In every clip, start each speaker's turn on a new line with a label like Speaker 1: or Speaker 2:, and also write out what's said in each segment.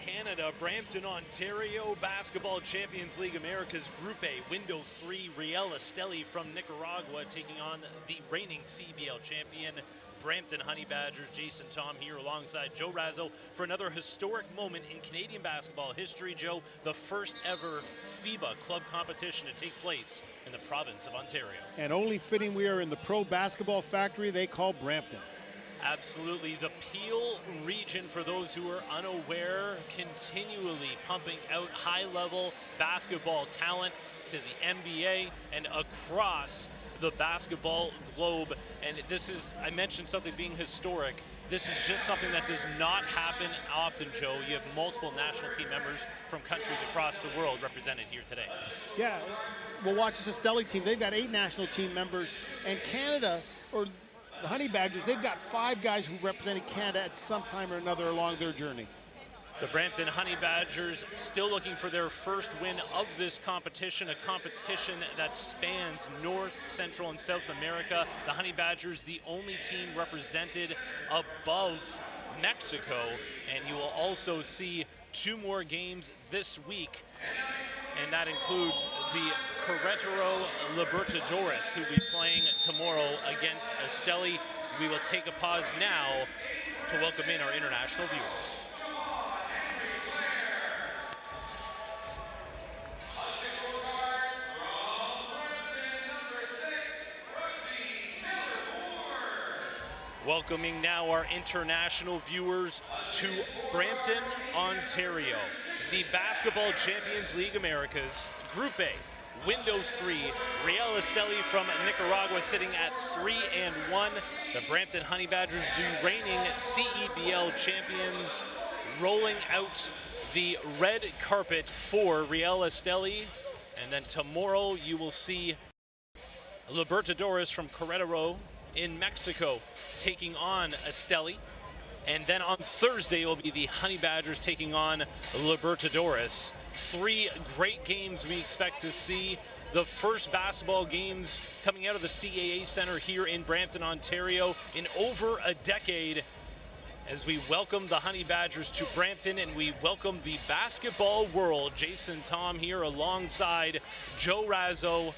Speaker 1: Canada, Brampton, Ontario, Basketball Champions League Americas Group A, Window 3, Esteli from Nicaragua taking on the reigning CBL champion, Brampton Honey Badgers. Jason Tom here alongside Joe Razzo for another historic moment in Canadian basketball history. Joe, the first ever FIBA club competition to take place in the province of Ontario.
Speaker 2: And only fitting we are in the pro basketball factory they call Brampton.
Speaker 1: Absolutely. The Peel region, for those who are unaware, continually pumping out high-level basketball talent to the NBA and across the basketball globe. And this is, I mentioned something being historic. This is just something that does not happen often, Joe. You have multiple national team members from countries across the world represented here today.
Speaker 2: Yeah, we'll watch this Esteli team. They've got 8 national team members, and Canada, or the Honey Badgers, they've got 5 guys who represented Canada at some time or another along their journey.
Speaker 1: The Brampton Honey Badgers still looking for their first win of this competition, a competition that spans North, Central, and South America. The Honey Badgers, the only team represented above Mexico, and you will also see 2 more games this week, and that includes the Querétaro Libertadores, who will be playing tomorrow against Esteli. We will take a pause now to welcome in our international viewers. Welcoming now our international viewers to Brampton, Ontario. The Basketball Champions League Americas Group A, Window 3, Esteli from Nicaragua sitting at 3-1. The Brampton Honey Badgers, the reigning CEBL champions, rolling out the red carpet for Esteli. And then tomorrow you will see Libertadores from Querétaro in Mexico taking on Esteli. And then on Thursday, it will be the Honey Badgers taking on Libertadores. 3 great games we expect to see. The first basketball games coming out of the CAA Center here in Brampton, Ontario in over a decade, as we welcome the Honey Badgers to Brampton and we welcome the basketball world. Jason Tom here alongside Joe Razzo,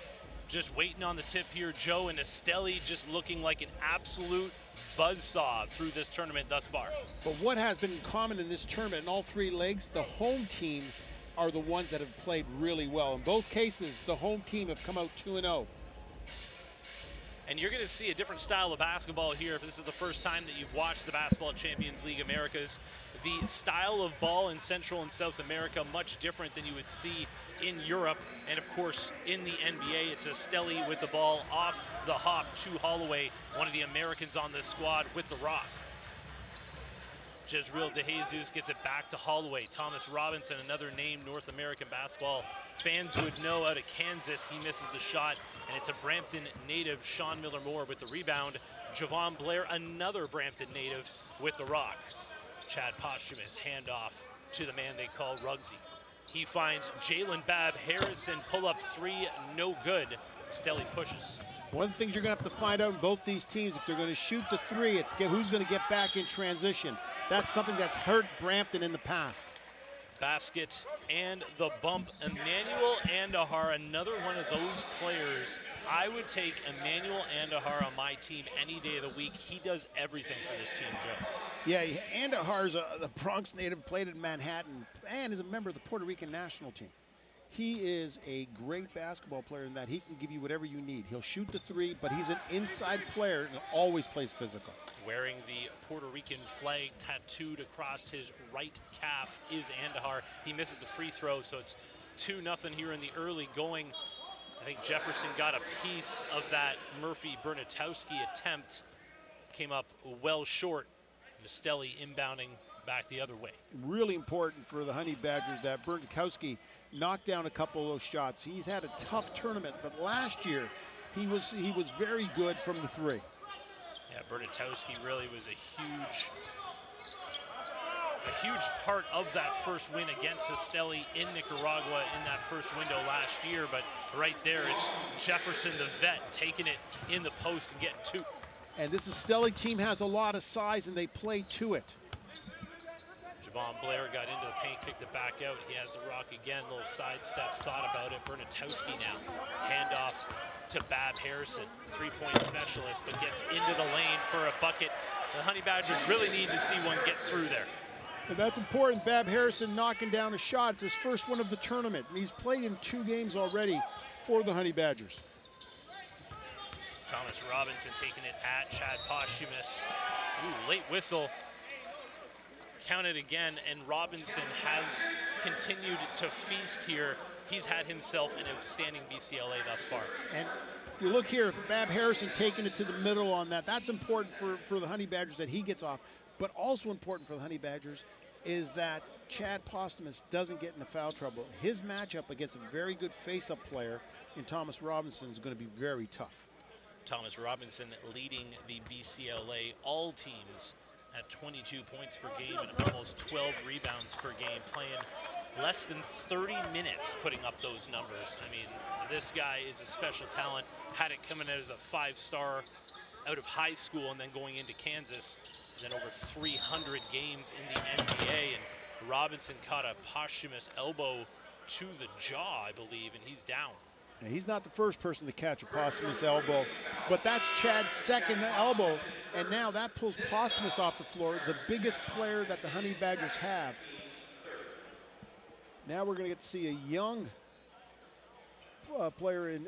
Speaker 1: just waiting on the tip here. Joe, and Esteli just looking like an absolute buzzsaw through this tournament thus far.
Speaker 2: But what has been common in this tournament in all 3 legs, the home team are the ones that have played really well. In both cases, the home team have come out 2-0.
Speaker 1: And you're going to see a different style of basketball here if this is the first time that you've watched the Basketball Champions League Americas. The style of ball in Central and South America much different than you would see in Europe. And of course, in the NBA, it's Esteli with the ball off the hop to Holloway, one of the Americans on this squad with the rock. Jezreel DeJesus gets it back to Holloway. Thomas Robinson, another name North American basketball fans would know out of Kansas. He misses the shot, and it's a Brampton native, Sean Miller-Moore, with the rebound. Javon Blair, another Brampton native, with the rock. Chad Posthumous, handoff to the man they call Ruggsy. He finds Jalen Bab Harrison, pull-up 3, no good. Esteli pushes.
Speaker 2: One of the things you're going to have to find out in both these teams, if they're going to shoot the 3, it's who's going to get back in transition. That's something that's hurt Brampton in the past.
Speaker 1: Basket and the bump. Emmanuel Andahar, another one of those players. I would take Emmanuel Andahar on my team any day of the week. He does everything for this team, Joe.
Speaker 2: Yeah, Andahar's the Bronx native, played in Manhattan, and is a member of the Puerto Rican national team. He is a great basketball player in that he can give you whatever you need. He'll shoot the 3, but he's an inside player and always plays physical.
Speaker 1: Wearing the Puerto Rican flag tattooed across his right calf is Andahar. He misses the free throw, so it's 2-0 here in the early going. I think Jefferson got a piece of that Murphy Bernatowski attempt. Came up well short. Esteli inbounding back the other way.
Speaker 2: Really important for the Honey Badgers that Bernatowski knocked down a couple of those shots. He's had a tough tournament, but last year he was very good from the 3.
Speaker 1: Yeah, Bernatowski really was a huge part of that first win against Esteli in Nicaragua in that first window last year. But right there, it's Jefferson, the vet, taking it in the post and getting 2.
Speaker 2: And this Esteli team has a lot of size, and they play to it.
Speaker 1: Javon Blair got into the paint, kicked it back out. He has the rock again, little sidesteps, thought about it. Bernatowski now, handoff to Bab Harrison, three-point specialist, but gets into the lane for a bucket. The Honey Badgers really need to see one get through there.
Speaker 2: And that's important. Bab Harrison knocking down a shot. It's his first one of the tournament, and he's played in 2 games already for the Honey Badgers.
Speaker 1: Thomas Robinson taking it at Chad Posthumous. Ooh, late whistle. Counted again, and Robinson has continued to feast here. He's had himself an outstanding BCLA thus far.
Speaker 2: And if you look here, Bab Harrison taking it to the middle on that. That's important for the Honey Badgers that he gets off. But also important for the Honey Badgers is that Chad Posthumous doesn't get into foul trouble. His matchup against a very good face-up player in Thomas Robinson is going to be very tough.
Speaker 1: Thomas Robinson leading the BCLA all teams at 22 points per game and almost 12 rebounds per game, playing less than 30 minutes putting up those numbers. I mean, this guy is a special talent. Had it coming out as a 5-star out of high school and then going into Kansas, then over 300 games in the NBA. And Robinson caught a Posthumous elbow to the jaw, I believe, and he's down.
Speaker 2: And he's not the first person to catch a Posthumous elbow, but that's Chad's second elbow, and now that pulls Posthumous off the floor, the biggest player that the Honey Badgers have. Now we're going to get to see a young player in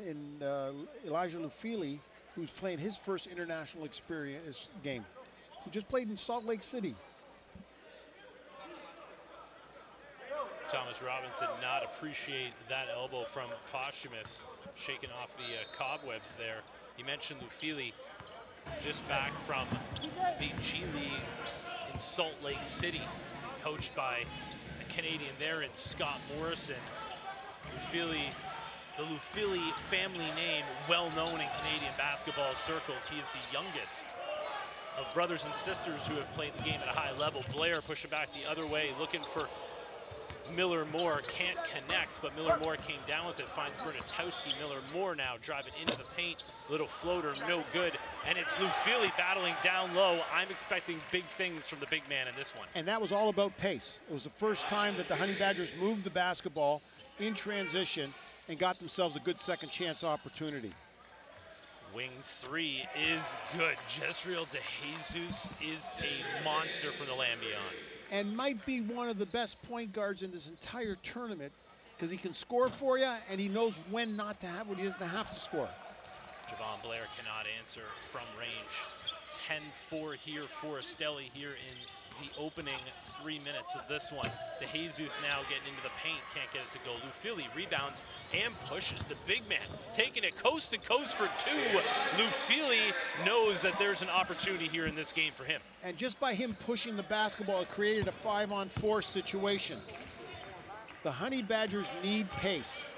Speaker 2: Elijah Lufili, who's playing his first international experience game, who just played in Salt Lake City.
Speaker 1: Thomas Robinson not appreciate that elbow from Posthumous, shaking off the cobwebs there. You mentioned Lufili, just back from the G League in Salt Lake City, coached by a Canadian there in Scott Morrison. Lufili, the Lufili family name, well known in Canadian basketball circles. He is the youngest of brothers and sisters who have played the game at a high level. Blair pushing back the other way, looking for Miller Moore, can't connect, but Miller Moore came down with it, finds Bernatowski. Miller Moore now driving into the paint, little floater, no good, and it's Lufili battling down low. I'm expecting big things from the big man in this one.
Speaker 2: And that was all about pace. It was the first time that the Honey Badgers moved the basketball in transition and got themselves a good second chance opportunity.
Speaker 1: Wing 3 is good. Jesriel DeJesus is a monster from the land beyond.
Speaker 2: And might be one of the best point guards in this entire tournament because he can score for you and he knows when not to have, when he doesn't have to score.
Speaker 1: Javon Blair cannot answer from range. 10-4 here for Esteli here in the opening 3 minutes of this one. DeJesus now getting into the paint, can't get it to go. Lufili rebounds and pushes the big man, taking it coast to coast for 2. Lufili knows that there's an opportunity here in this game for him.
Speaker 2: And just by him pushing the basketball, it created a 5-on-4 situation. The Honey Badgers need pace.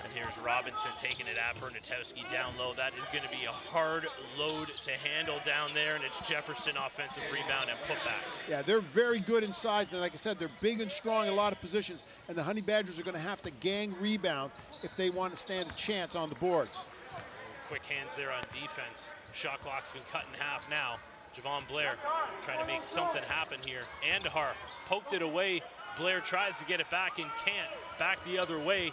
Speaker 1: And here's Robinson taking it at Bernatowski down low. That is going to be a hard load to handle down there, and it's Jefferson offensive rebound and putback.
Speaker 2: Yeah, they're very good in size, and like I said, they're big and strong in a lot of positions, and the Honey Badgers are going to have to gang rebound if they want to stand a chance on the boards.
Speaker 1: Quick hands there on defense. Shot clock's been cut in half now. Javon Blair trying to make something happen here. Andahar poked it away. Blair tries to get it back and can't. Back the other way.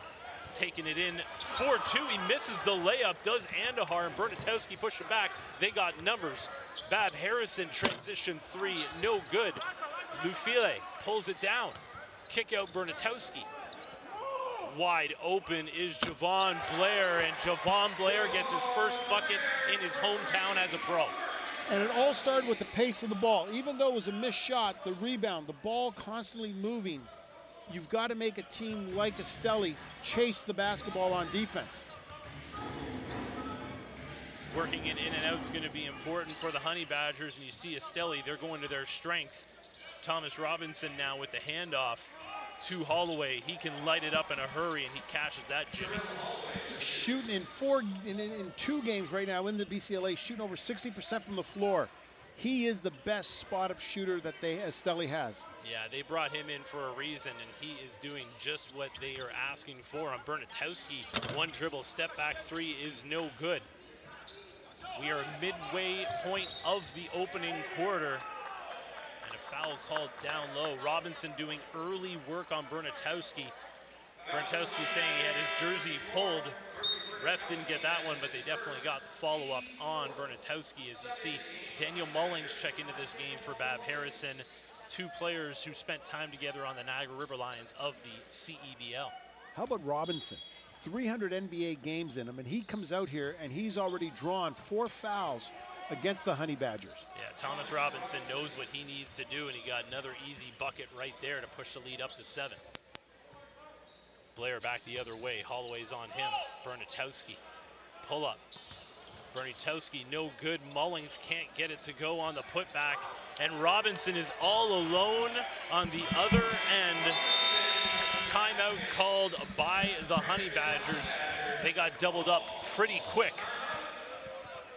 Speaker 1: Taking it in 4-2. He misses the layup. Does Andahar, and Bernatowski push it back. They got numbers. Bab Harrison transition 3. No good. Lufili pulls it down. Kick out Bernatowski. Wide open is Javon Blair, and Javon Blair gets his first bucket in his hometown as a pro.
Speaker 2: And it all started with the pace of the ball. Even though it was a missed shot, the rebound, the ball constantly moving, you've got to make a team like Esteli chase the basketball on defense.
Speaker 1: Working it in and out is going to be important for the Honey Badgers, and you see Esteli, they're going to their strength. Thomas Robinson now with the handoff to Holloway. He can light it up in a hurry, and he catches that Jimmy.
Speaker 2: Shooting in 2 games right now in the BCLA, shooting over 60% from the floor. He is the best spot-up shooter that Esteli has.
Speaker 1: Yeah, they brought him in for a reason, and he is doing just what they are asking for. On Bernatowski, 1 dribble, step back 3 is no good. We are midway point of the opening quarter. And a foul called down low. Robinson doing early work on Bernatowski. Bernatowski saying he had his jersey pulled. Refs didn't get that one, but they definitely got the follow-up on Bernatowski. As you see, Daniel Mullings check into this game for Bab Harrison. Two players who spent time together on the Niagara River Lions of the CEBL.
Speaker 2: How about Robinson? 300 NBA games in him, and he comes out here and he's already drawn 4 fouls against the Honey Badgers.
Speaker 1: Yeah, Thomas Robinson knows what he needs to do, and he got another easy bucket right there to push the lead up to 7. Blair back the other way. Holloway's on him. Bernatowski. Pull up. Bernatowski no good. Mullings can't get it to go on the putback. And Robinson is all alone on the other end. Timeout called by the Honey Badgers. They got doubled up pretty quick.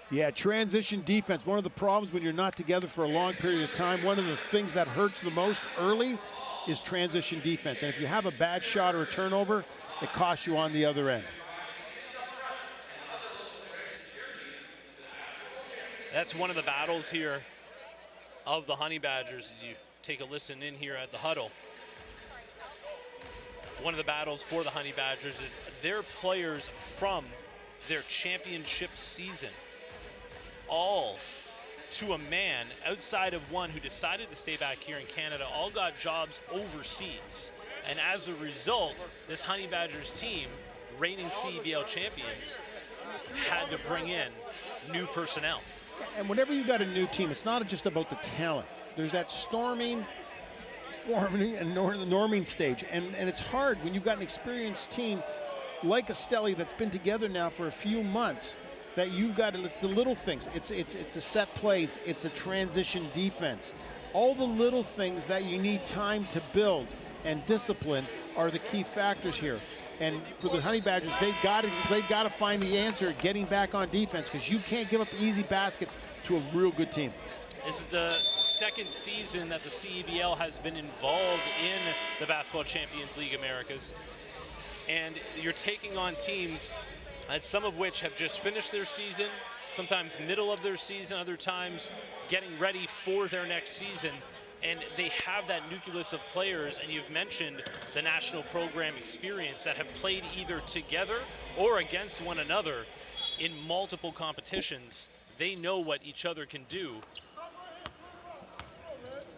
Speaker 2: Yeah, transition defense. One of the problems when you're not together for a long period of time, one of the things that hurts the most early is transition defense. And if you have a bad shot or a turnover, it costs you on the other end.
Speaker 1: That's one of the battles here of the Honey Badgers. As you take a listen in here at the huddle. One of the battles for the Honey Badgers is their players from their championship season, all to a man, outside of one who decided to stay back here in Canada, all got jobs overseas. And as a result, this Honey Badgers team, reigning CEBL champions, had to bring in new personnel.
Speaker 2: And whenever you got a new team, it's not just about the talent. There's that storming, forming, and norming stage. And it's hard when you've got an experienced team like Esteli that's been together now for a few months, that you've got, it's the little things. It's the set plays, it's the transition defense. All the little things that you need time to build and discipline are the key factors here. And for the Honey Badgers, they've got to find the answer getting back on defense, because you can't give up easy baskets to a real good team.
Speaker 1: This is the second season that the CEBL has been involved in the Basketball Champions League Americas. And you're taking on teams, and some of which have just finished their season, sometimes middle of their season, other times getting ready for their next season. And they have that nucleus of players, and you've mentioned the national program experience, that have played either together or against one another in multiple competitions. They know what each other can do,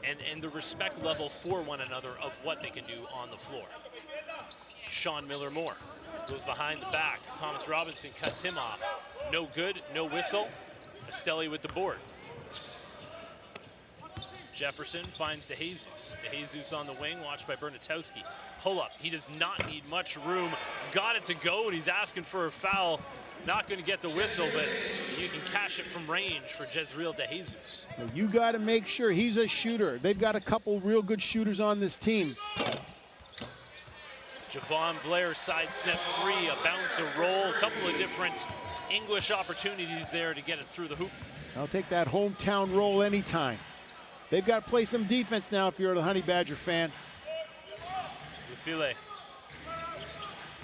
Speaker 1: and the respect level for one another of what they can do on the floor. Sean Miller-Moore goes behind the back. Thomas Robinson cuts him off. No good, no whistle. Esteli with the board. Jefferson finds DeJesus. DeJesus on the wing, watched by Bernatowski. Pull up, he does not need much room. Got it to go, and he's asking for a foul. Not going to get the whistle, but you can cash it from range for Jezreel DeJesus.
Speaker 2: You got to make sure he's a shooter. They've got a couple real good shooters on this team.
Speaker 1: Javon Blair sidestep 3, a bounce, a roll, a couple of different English opportunities there to get it through the hoop.
Speaker 2: I'll take that hometown roll anytime. They've got to play some defense now if you're a Honey Badger fan.
Speaker 1: Lufile.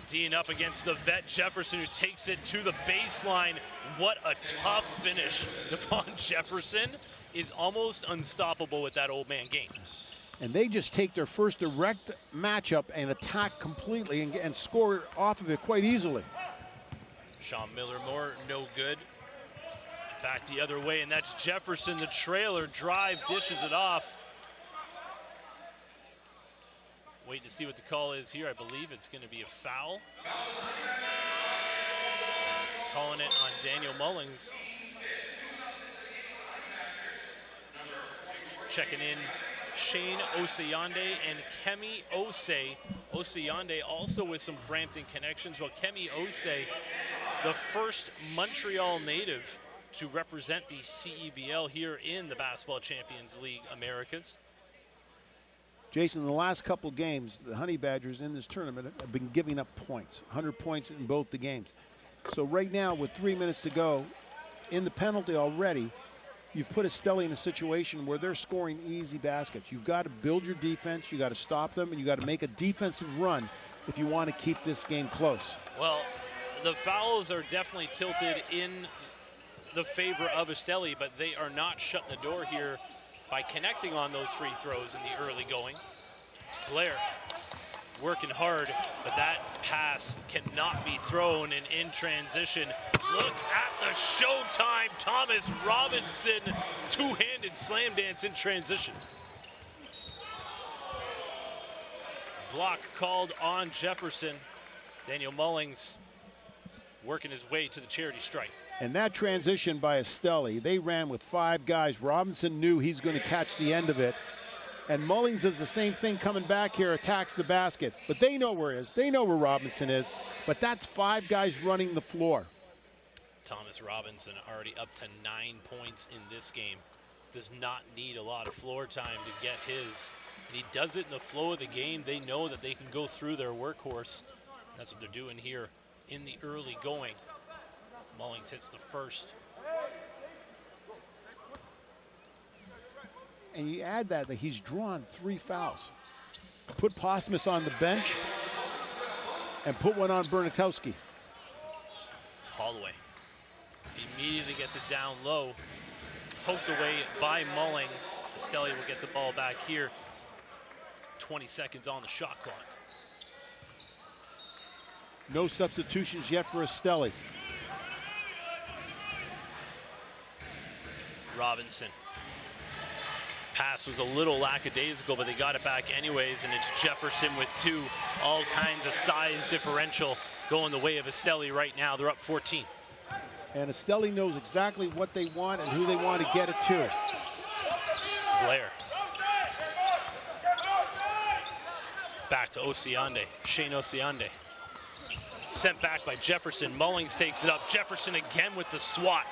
Speaker 1: Dean up against the vet Jefferson, who takes it to the baseline. What a tough finish. Devon Jefferson is almost unstoppable with that old man game.
Speaker 2: And they just take their first direct matchup and attack completely and score off of it quite easily.
Speaker 1: Sean Miller-Moore, no good. Back the other way, and that's Jefferson, the trailer drive, dishes it off. Wait to see what the call is here. I believe it's going to be a foul. Calling it on Daniel Mullings. Checking in Shane Osayande and Kemi Osei. Osayande also with some Brampton connections, while Kemi Osei, the first Montreal native to represent the CEBL here in the Basketball Champions League Americas.
Speaker 2: Jason, in the last couple games, the Honey Badgers in this tournament have been giving up points, 100 points in both the games. So right now, with 3 minutes to go, in the penalty already, you've put Esteli in a situation where they're scoring easy baskets. You've got to build your defense, you got to stop them, and you got to make a defensive run if you want to keep this game close.
Speaker 1: Well, the fouls are definitely tilted in the favor of Esteli, but they are not shutting the door here by connecting on those free throws in the early going. Blair working hard, but that pass cannot be thrown, and in transition, look at the showtime. Thomas Robinson, two-handed slam dance in transition. Block called on Jefferson. Daniel Mullings working his way to the charity stripe.
Speaker 2: And that transition by Esteli, they ran with 5 guys. Robinson knew he's going to catch the end of it. And Mullings does the same thing coming back here, attacks the basket. But they know where it is. They know where Robinson is. But that's 5 guys running the floor.
Speaker 1: Thomas Robinson already up to 9 points in this game. Does not need a lot of floor time to get his. And he does it in the flow of the game. They know that they can go through their workhorse. That's what they're doing here in the early going. Mullings hits the first.
Speaker 2: And you add that he's drawn 3 fouls. Put Postmus on the bench and put one on Bernatowski.
Speaker 1: Holloway immediately gets it down low. Poked away by Mullings. Esteli will get the ball back here. 20 seconds on the shot clock.
Speaker 2: No substitutions yet for Esteli.
Speaker 1: Robinson. Pass was a little lackadaisical, but they got it back anyways, and it's Jefferson with 2. All kinds of size differential going the way of Esteli right now. They're up 14.
Speaker 2: And Esteli knows exactly what they want and who they want to get it to.
Speaker 1: Blair. Back to Osiande, Shane Osiande. Sent back by Jefferson. Mullings takes it up. Jefferson again with the swat.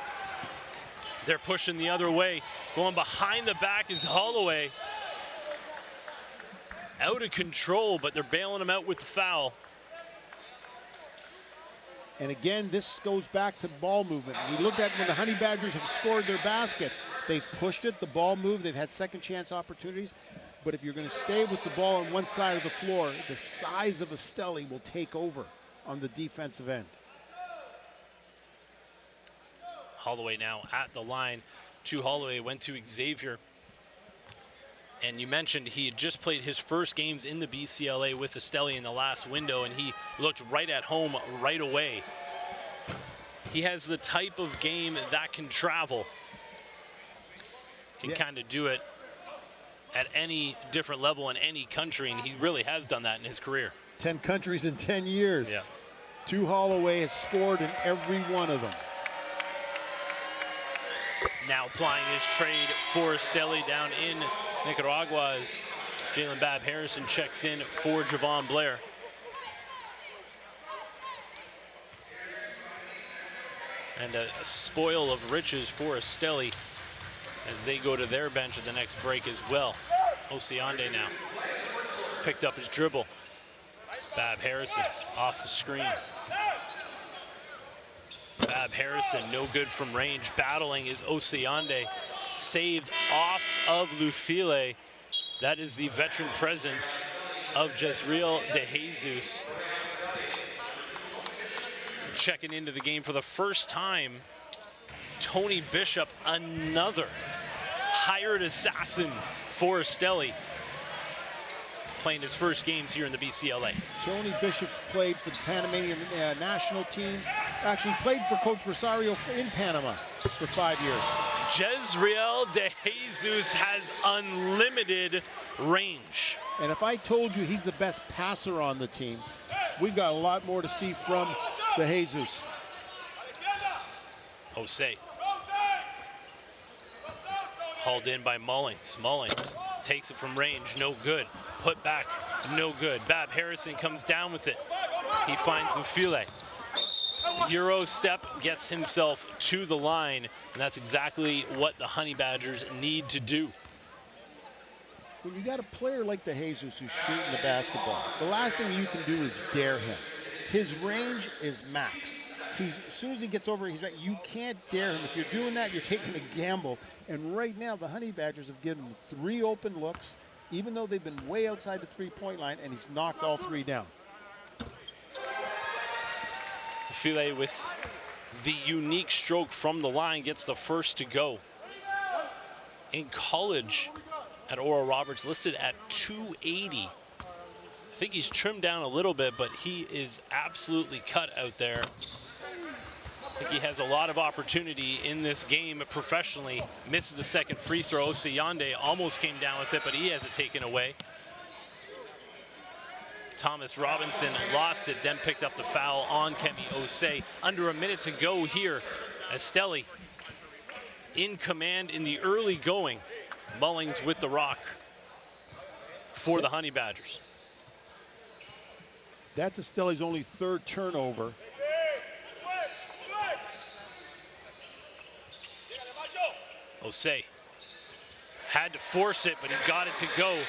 Speaker 1: They're pushing the other way. Going behind the back is Holloway. Out of control, but they're bailing him out with the foul.
Speaker 2: And again, this goes back to ball movement. We looked at when the Honey Badgers have scored their basket. They've pushed it, the ball moved, they've had second chance opportunities. But if you're going to stay with the ball on one side of the floor, the size of Esteli will take over on the defensive end.
Speaker 1: Holloway now at the line. To Holloway, went to Xavier. And you mentioned he had just played his first games in the BCLA with Esteli in the last window, and he looked right at home right away. He has the type of game that can travel. Can kind of do it at any different level in any country, and he really has done that in his career. 10
Speaker 2: countries in 10 years.
Speaker 1: Yeah.
Speaker 2: To Holloway has scored in every one of them.
Speaker 1: Now applying his trade for Esteli down in Nicaragua as Jalen Bab Harrison checks in for Javon Blair. And a spoil of riches for Esteli as they go to their bench at the next break as well. Osiande now picked up his dribble. Bab Harrison off the screen. Bab Harrison, no good from range. Battling is Osiande. Saved off of Lufile. That is the veteran presence of Jezreel De Jesus. Checking into the game for the first time, Tony Bishop, another hired assassin for Esteli, playing his first games here in the BCLA.
Speaker 2: Tony Bishop played for the Panamanian national team. Actually played for Coach Rosario in Panama for 5 years.
Speaker 1: Jezreel De Jesus has unlimited range.
Speaker 2: And if I told you he's the best passer on the team, we've got a lot more to see from De Jesus.
Speaker 1: Jose. Hauled in by Mullings. Mullings takes it from range, no good. Put back, no good. Bab Harrison comes down with it. He finds Lufile. Euro step gets himself to the line, and that's exactly what the Honey Badgers need to do.
Speaker 2: When you got a player like De Jesus who's shooting the basketball, the last thing you can do is dare him. His range is max. As soon as he gets over, you can't dare him. If you're doing that, you're taking a gamble. And right now, the Honey Badgers have given him 3 open looks, even though they've been way outside the three-point line, and he's knocked all 3 down.
Speaker 1: File with the unique stroke from the line gets the first to go. in college at Oral Roberts, listed at 280. I think he's trimmed down a little bit, but he is absolutely cut out there. I think he has a lot of opportunity in this game professionally. Misses the second free throw. Sayande almost came down with it, but he has it taken away. Thomas Robinson lost it, then picked up the foul on Kemi Osei. Under a minute to go here. Esteli in command in the early going. Mullings with the rock for the Honey Badgers.
Speaker 2: That's Esteli's only third turnover.
Speaker 1: Osei had to force it, but he got it to go.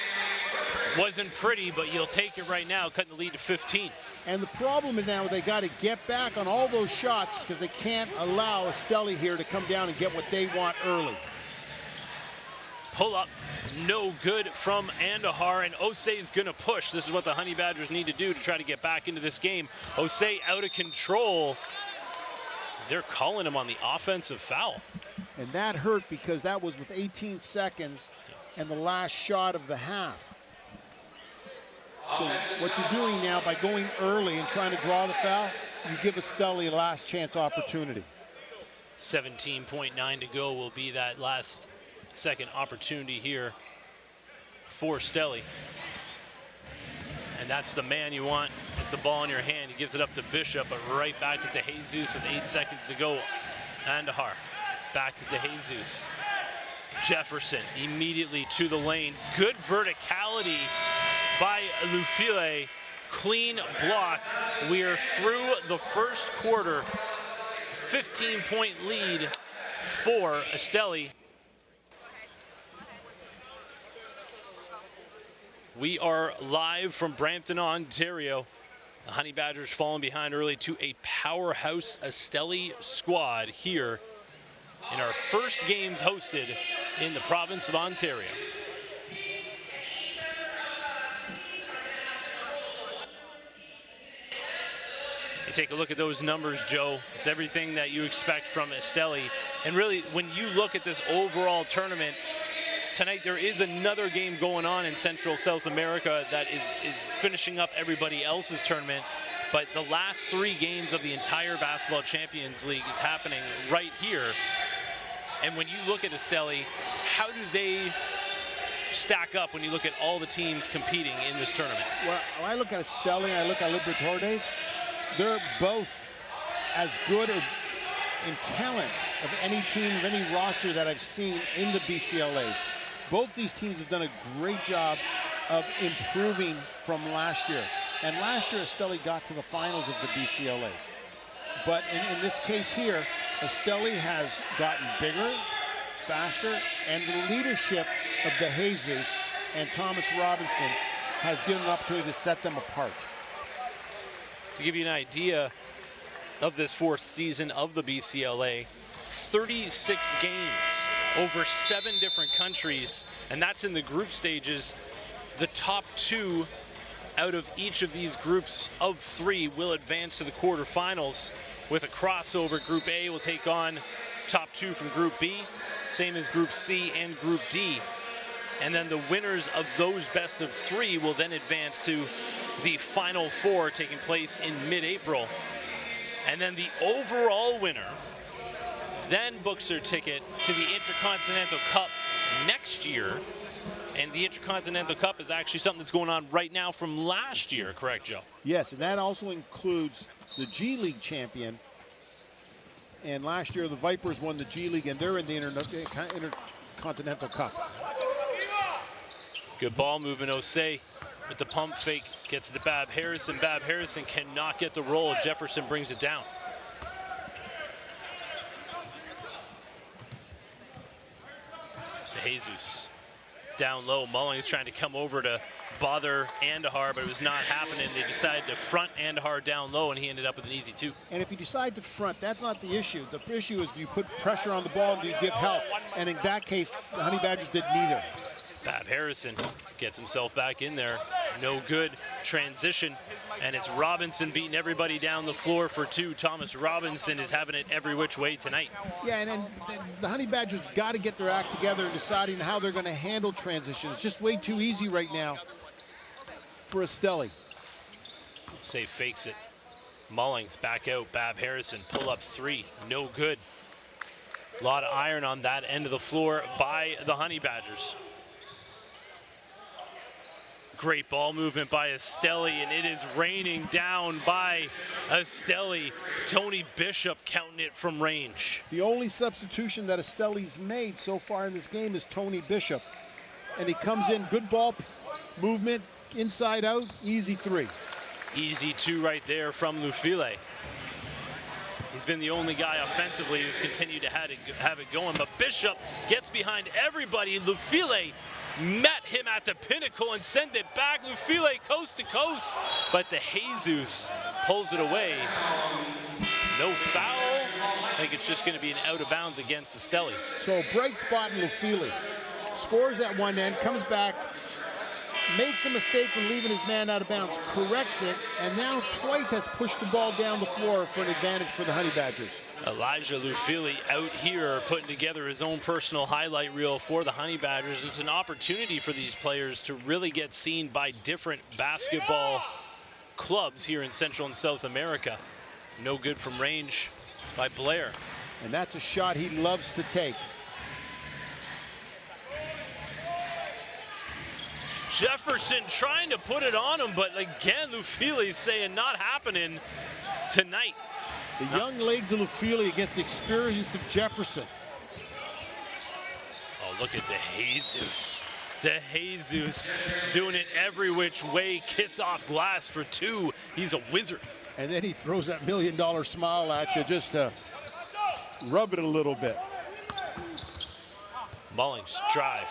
Speaker 1: Wasn't pretty, but you'll take it right now, cutting the lead to 15.
Speaker 2: And the problem is now they got to get back on all those shots because they can't allow Esteli here to come down and get what they want early.
Speaker 1: Pull up, no good from Andahar, and Osei is gonna push. This is what the Honey Badgers need to do to try to get back into this game. Osei out of control. They're calling him on the offensive foul.
Speaker 2: And that hurt because that was with 18 seconds and the last shot of the half. So what you're doing now by going early and trying to draw the foul, you give Esteli a last chance opportunity.
Speaker 1: 17.9 to go will be that last second opportunity here for Esteli. And that's the man you want with the ball in your hand. He gives it up to Bishop, but right back to DeJesus with 8 seconds to go. Andahar back to DeJesus. Jefferson immediately to the lane. Good verticality by Lufile. Clean block. We are through the first quarter. 15-point lead for Esteli. We are live from Brampton, Ontario. The Honey Badgers falling behind early to a powerhouse Esteli squad here in our first games hosted in the province of Ontario. You take a look at those numbers, Joe. It's everything that you expect from Esteli. And really, when you look at this overall tournament, tonight there is another game going on in Central South America that is finishing up everybody else's tournament. But the last 3 games of the entire Basketball Champions League is happening right here. And when you look at Esteli, how do they stack up when you look at all the teams competing in this tournament?
Speaker 2: Well, when I look at Esteli, I look at Libertadores, they're both as good in talent of any team, of any roster that I've seen in the BCLAs. Both these teams have done a great job of improving from last year. And last year, Esteli got to the finals of the BCLAs. But in this case here, Esteli has gotten bigger, faster, and the leadership of DeJesus and Thomas Robinson has given an opportunity to set them apart.
Speaker 1: To give you an idea of this 4th season of the BCLA, 36 games over 7 different countries, and that's in the group stages. The top 2 out of each of these groups of 3 will advance to the quarterfinals with a crossover. Group A will take on top 2 from Group B, same as Group C and Group D. And then the winners of those best of 3 will then advance to the Final 4 taking place in mid-April. And then the overall winner then books their ticket to the Intercontinental Cup next year. And the Intercontinental Cup is actually something that's going on right now from last year, correct, Joe?
Speaker 2: Yes, and that also includes the G League champion. And last year, the Vipers won the G League, and they're in the Intercontinental Cup.
Speaker 1: Good ball movement, Osei with the pump fake, gets it to Bab Harrison. Bab Harrison cannot get the roll. Jefferson brings it down. DeJesus down low. Mullings trying to come over to bother Andahar, but it was not happening. They decided to front Andahar down low, and he ended up with an easy 2.
Speaker 2: And if you decide to front, that's not the issue. The issue is do you put pressure on the ball and do you give help? And in that case, the Honey Badgers did neither.
Speaker 1: Bab Harrison gets himself back in there. No good. Transition. And it's Robinson beating everybody down the floor for two. Thomas Robinson is having it every which way tonight.
Speaker 2: Yeah, and the Honey Badgers got to get their act together in deciding how they're going to handle transition. It's just way too easy right now for Esteli.
Speaker 1: Say fakes it. Mullings back out. Bab Harrison, pull-ups three. No good. A lot of iron on that end of the floor by the Honey Badgers. Great ball movement by Esteli, and it is raining down by Esteli. Tony Bishop counting it from range.
Speaker 2: The only substitution that Esteli's made so far in this game is Tony Bishop. And he comes in, good ball movement, inside out, easy three.
Speaker 1: Easy two right there from Lufile. He's been the only guy offensively who's continued to have it going, but Bishop gets behind everybody. Lufile met him at the pinnacle and sent it back. Lufile coast to coast, but De Jesus pulls it away. No foul. I think it's just going to be an out of bounds against Esteli.
Speaker 2: So bright spot in Lufile. Scores at one end, comes back, makes a mistake when leaving his man out of bounds, corrects it, and now twice has pushed the ball down the floor for an advantage for the Honey Badgers.
Speaker 1: Elijah Lufile out here putting together his own personal highlight reel for the Honey Badgers. It's an opportunity for these players to really get seen by different basketball clubs here in Central and South America. No good from range by Blair.
Speaker 2: And that's a shot he loves to take.
Speaker 1: Jefferson trying to put it on him, but again, Lufile saying not happening tonight.
Speaker 2: The young legs of Lufile against the experience of Jefferson.
Speaker 1: Oh, look at De Jesus. De Jesus doing it every which way. Kiss off glass for two. He's a wizard.
Speaker 2: And then he throws that $1 million smile at you just to rub it a little bit.
Speaker 1: Mullings drive.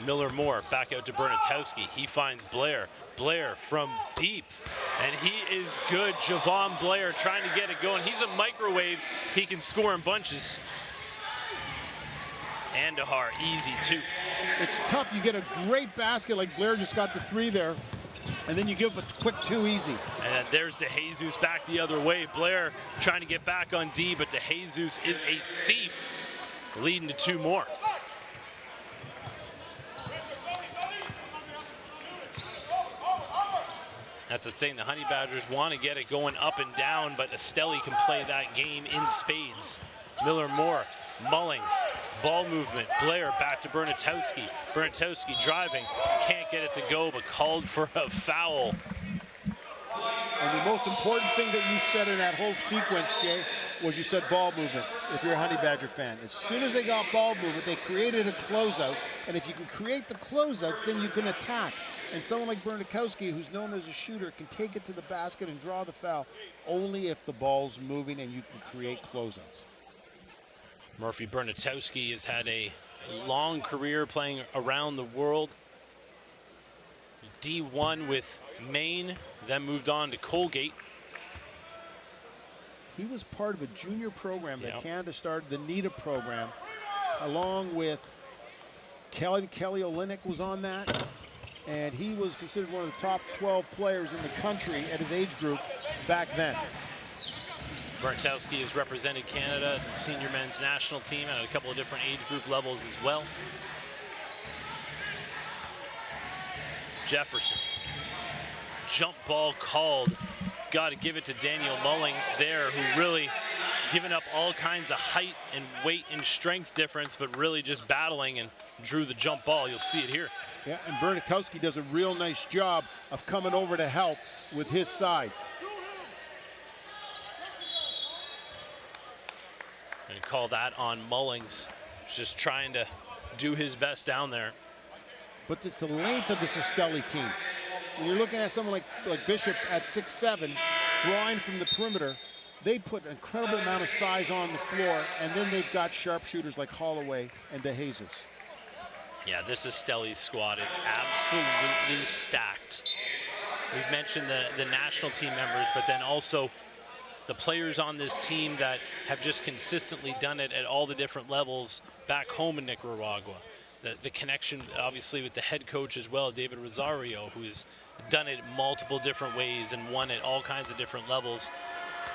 Speaker 1: Miller Moore back out to Bernatowski. He finds Blair. Blair from deep, and he is good. Javon Blair trying to get it going. He's a microwave. He can score in bunches. Andahar, easy two.
Speaker 2: It's tough. You get a great basket like Blair just got the three there, and then you give a quick two easy.
Speaker 1: And there's De Jesus back the other way. Blair trying to get back on D, but De Jesus is a thief, leading to two more. That's the thing, the Honey Badgers want to get it going up and down, but Esteli can play that game in spades. Miller Moore, Mullings, ball movement, Blair back to Bernatowski. Bernatowski driving, can't get it to go, but called for a foul.
Speaker 2: And the most important thing that you said in that whole sequence, Jay, was you said ball movement, if you're a Honey Badger fan. As soon as they got ball movement, they created a closeout, and if you can create the closeouts, then you can attack. And someone like Bernatowski, who's known as a shooter, can take it to the basket and draw the foul only if the ball's moving and you can create closeouts.
Speaker 1: Murphy Bernatowski has had a long career playing around the world. D1 with Maine, then moved on to Colgate.
Speaker 2: He was part of a junior program that Canada started, the NITA program, along with Kelly Olynyk was on that. And he was considered one of the top 12 players in the country at his age group back then.
Speaker 1: Bernatowski has represented Canada, the senior men's national team at a couple of different age group levels as well. Jefferson. Jump ball called. Got to give it to Daniel Mullings there, who really given up all kinds of height and weight and strength difference, but really just battling and drew the jump ball. You'll see it here.
Speaker 2: Yeah, and Bernatowski does a real nice job of coming over to help with his size.
Speaker 1: And call that on Mullings, just trying to do his best down there.
Speaker 2: But it's the length of this Esteli team. When you're looking at someone like Bishop at 6'7", drawing from the perimeter, they put an incredible amount of size on the floor, and then they've got sharpshooters like Holloway and De Jesus.
Speaker 1: Yeah, this Esteli squad is absolutely stacked. We've mentioned the national team members, but then also the players on this team that have just consistently done it at all the different levels back home in Nicaragua. the connection, obviously, with the head coach as well, David Rosario, who's done it multiple different ways and won at all kinds of different levels.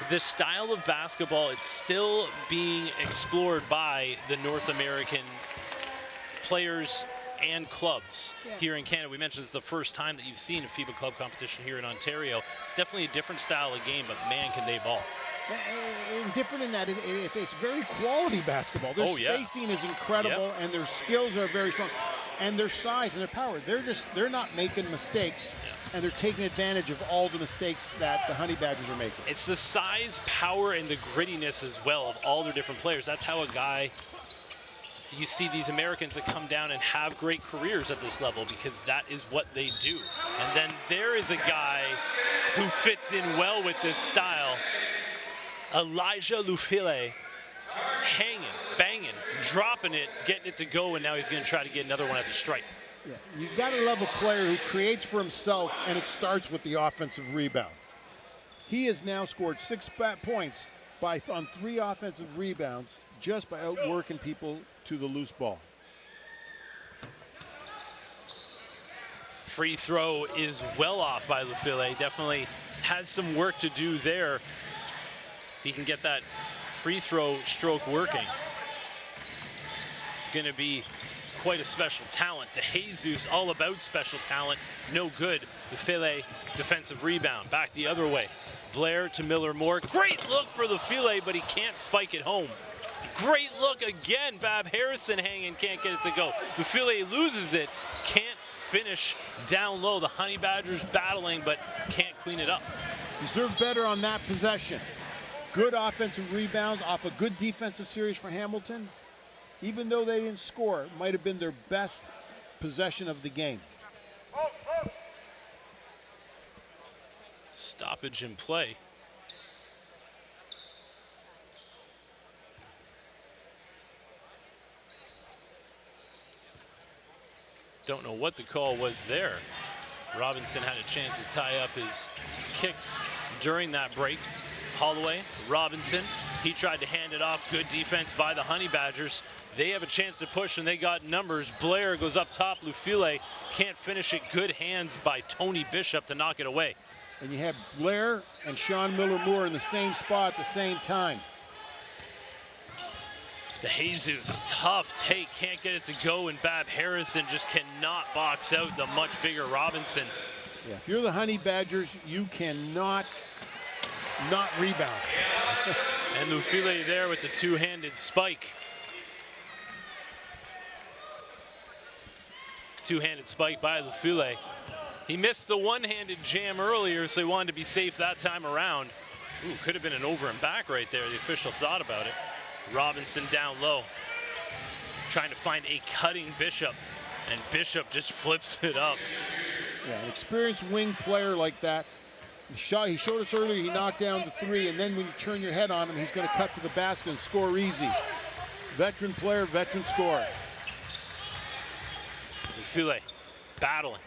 Speaker 1: This style of basketball, it's still being explored by the North American players and clubs here in Canada. We mentioned it's the first time that you've seen a FIBA club competition here in Ontario. It's definitely a different style of game, but man, can they ball.
Speaker 2: And different in that it's very quality basketball. Their spacing is incredible, and their skills are very strong, and their size and their power. They're not making mistakes, and they're taking advantage of all the mistakes that the Honey Badgers are making.
Speaker 1: It's the size, power, and the grittiness as well of all their different players. That's how a guy, you see these Americans that come down and have great careers at this level, because that is what they do. And then there is a guy who fits in well with this style, Elijah Lufile, hanging, banging, dropping it, getting it to go, and now he's going to try to get another one at the stripe.
Speaker 2: Yeah, you got to love a player who creates for himself, and it starts with the offensive rebound. He has now scored 6 points on 3 offensive rebounds just by outworking people to the loose ball.
Speaker 1: Free throw is well off by Lufile. Definitely has some work to do there. If he can get that free throw stroke working, going to be quite a special talent. DeJesus, all about special talent, no good. Lufile, defensive rebound, back the other way. Blair to Miller-Moore, great look for Lufile, but he can't spike it home. Great look again, Bab Harrison hanging, can't get it to go. Lufile loses it, can't finish down low. The Honey Badgers battling, but can't clean it up.
Speaker 2: Deserved better on that possession. Good offensive rebounds off a good defensive series for Hamilton. Even though they didn't score, it might have been their best possession of the game.
Speaker 1: Stoppage in play. Don't know what the call was there. Robinson had a chance to tie up his kicks during that break. Holloway, Robinson, he tried to hand it off. Good defense by the Honey Badgers. They have a chance to push, and they got numbers. Blair goes up top. Lufile can't finish it. Good hands by Tony Bishop to knock it away.
Speaker 2: And you have Blair and Sean Miller-Moore in the same spot at the same time.
Speaker 1: DeJesus, tough take, can't get it to go, and Bab Harrison just cannot box out the much bigger Robinson.
Speaker 2: Yeah, if you're the Honey Badgers, you cannot not rebound.
Speaker 1: And Lufile there with the two-handed spike. Two-handed spike by Lufile. He missed the one-handed jam earlier, so he wanted to be safe that time around. Ooh, could have been an over and back right there. The official thought about it. Robinson down low, trying to find a cutting Bishop, and Bishop just flips it up.
Speaker 2: Yeah, an experienced wing player like that. He showed us earlier he knocked down the 3, and then when you turn your head on him, he's going to cut to the basket and score easy. Veteran player, veteran scorer.
Speaker 1: Lufile battling.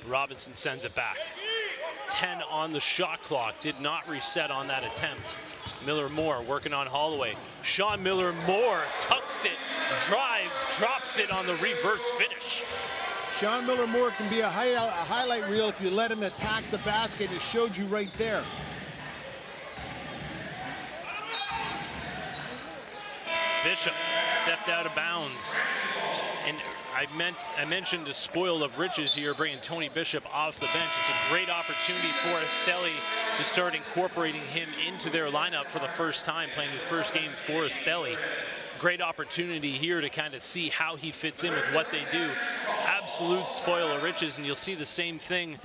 Speaker 1: Robinson sends it back. 10 on the shot clock. Did not reset on that attempt. Miller-Moore working on Holloway. Sean Miller-Moore tucks it, drives, drops it on the reverse finish.
Speaker 2: Sean Miller-Moore can be a highlight reel if you let him attack the basket. It showed you right there.
Speaker 1: Bishop stepped out of bounds. And I mentioned the spoil of riches here, bringing Tony Bishop off the bench. It's a great opportunity for Esteli to start incorporating him into their lineup for the first time, playing his first games for Esteli. Great opportunity here to kind of see how he fits in with what they do. Absolute spoil of riches, and you'll see the same thing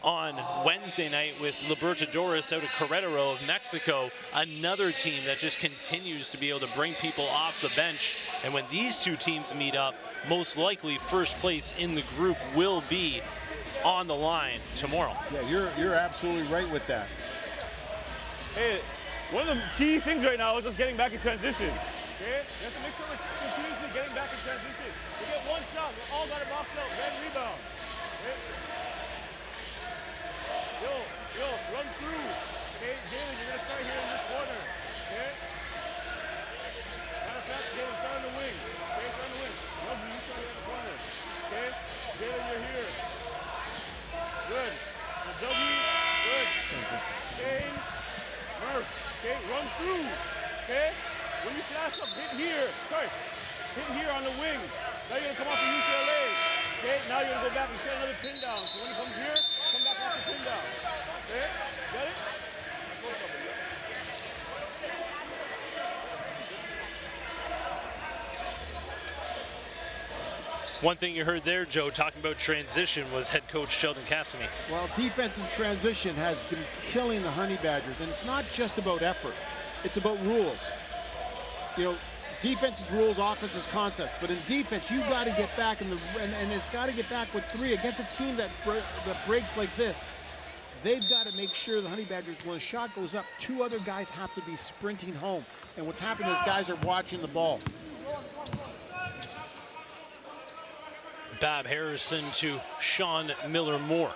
Speaker 1: on Wednesday night with Libertadores out of Querétaro of Mexico, another team that just continues to be able to bring people off the bench. And when these two teams meet up, most likely first place in the group will be on the line tomorrow.
Speaker 2: Yeah, you're absolutely right with that.
Speaker 3: Hey, one of the key things right now is just getting back in transition. Okay? You have to make sure we're continuously getting back in transition. We get one shot, we all got it boxed out, red rebound. Okay? Yo, run through. Okay, Jalen, you're gonna start here in this corner. Okay? Matter of fact, Jalen, start on the wing. Okay, start on the wing. Run, you start here in the corner. Good. Now Dougie. Good. Change. Murph. Okay, run through. Okay? When you flash up, hit here. Sorry. Hit here on the wing. Now you're gonna come off the UCLA. Okay, now you're gonna go back and set another pin down. So when he comes here, come back off the pin down. Okay? Got it?
Speaker 1: One thing you heard there, Joe, talking about transition, was head coach Sheldon Cassamy.
Speaker 2: Well, defensive transition has been killing the Honey Badgers, and it's not just about effort. It's about rules. You know, defense is rules, offense is concepts. But in defense, you've got to get back, and it's got to get back with 3 against a team that breaks like this. They've got to make sure the Honey Badgers, when a shot goes up, 2 other guys have to be sprinting home. And what's happening is guys are watching the ball.
Speaker 1: Bab Harrison to Sean Miller-Moore.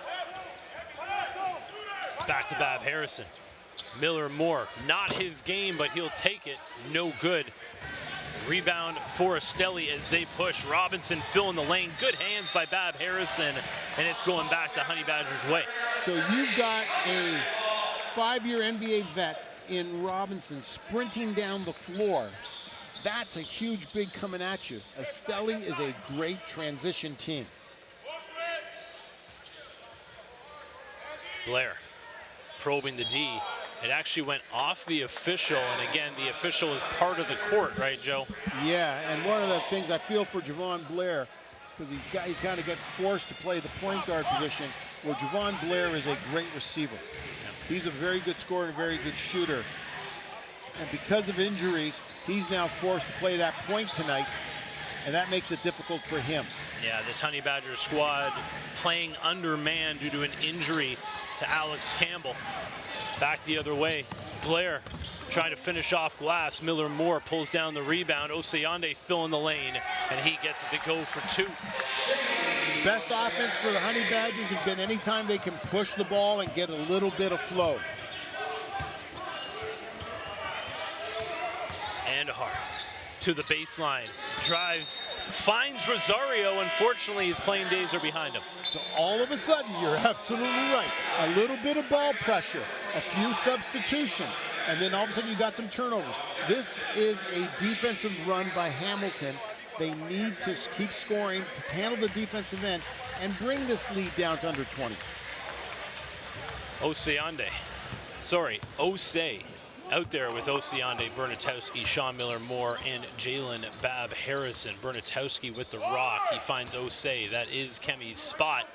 Speaker 1: Back to Bab Harrison. Miller-Moore, not his game, but he'll take it. No good. Rebound for Esteli as they push. Robinson filling the lane. Good hands by Bab Harrison, and it's going back the Honey Badgers' way.
Speaker 2: So you've got a 5-year NBA vet in Robinson sprinting down the floor. That's a huge big coming at you. Esteli is a great transition team.
Speaker 1: Blair probing the D. It actually went off the official, and again, the official is part of the court, right, Joe?
Speaker 2: Yeah, and one of the things I feel for Javon Blair, because he's got to get forced to play the point guard position, where Javon Blair is a great receiver. Yeah. He's a very good scorer and a very good shooter. And because of injuries, he's now forced to play that point tonight, and that makes it difficult for him.
Speaker 1: Yeah, this Honey Badger squad playing undermanned due to an injury to Alex Campbell. Back the other way, Blair trying to finish off glass. Miller-Moore pulls down the rebound. Osayande filling the lane, and he gets it to go for 2.
Speaker 2: Best offense for the Honey Badgers has been anytime they can push the ball and get a little bit of flow.
Speaker 1: And Hart to the baseline, drives, finds Rosario. Unfortunately, his playing days are behind him.
Speaker 2: So all of a sudden, you're absolutely right. A little bit of ball pressure, a few substitutions, and then all of a sudden you got some turnovers. This is a defensive run by Hamilton. They need to keep scoring, to handle the defensive end, and bring this lead down to under 20.
Speaker 1: Osei out there with Osayande, Bernatowski, Sean Miller-Moore, and Jalen Bab Harrison. Bernatowski with the rock. He finds Osei. That is Kemi's spot.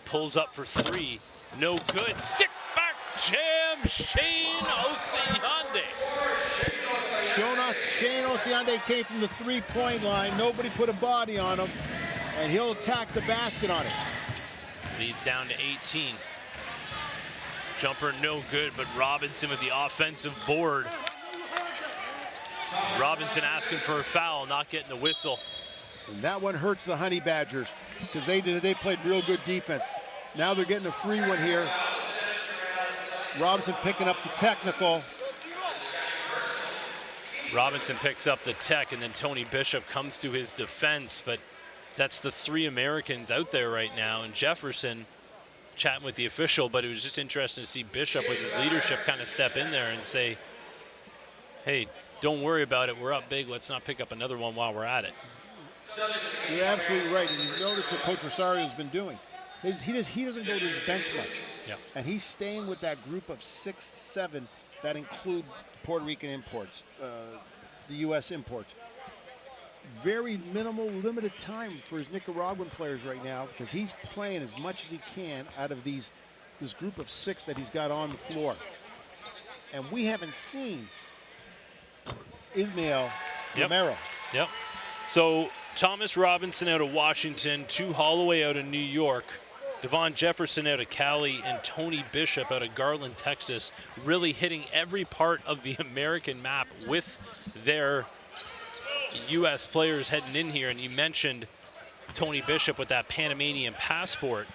Speaker 1: Pulls up for 3. No good. Stick back jam. Shane Osayande.
Speaker 2: Shane Osayande came from the 3-point line. Nobody put a body on him, and he'll attack the basket on it.
Speaker 1: Leads down to 18. Jumper no good, but Robinson with the offensive board. Robinson asking for a foul, not getting the whistle.
Speaker 2: And that one hurts the Honey Badgers because they played real good defense. Now they're getting a free one here. Robinson picking up the technical.
Speaker 1: Robinson picks up the tech, and then Tony Bishop comes to his defense, but that's the 3 Americans out there right now, and Jefferson chatting with the official, but it was just interesting to see Bishop with his leadership kind of step in there and say, hey, don't worry about it. We're up big. Let's not pick up another one while we're at it.
Speaker 2: You're absolutely right. And you notice what Coach Rosario's been doing. He doesn't go to his bench much.
Speaker 1: Yeah.
Speaker 2: And he's staying with that group of 6, 7 that include Puerto Rican imports, the U.S. imports. Very minimal, limited time for his Nicaraguan players right now because he's playing as much as he can out of this group of 6 that he's got on the floor. And we haven't seen Ismael Romero.
Speaker 1: Yep. So Thomas Robinson out of Washington, 2 Holloway out of New York, Devon Jefferson out of Cali, and Tony Bishop out of Garland, Texas, really hitting every part of the American map with their U.S. players heading in here. And you mentioned Tony Bishop with that Panamanian passport.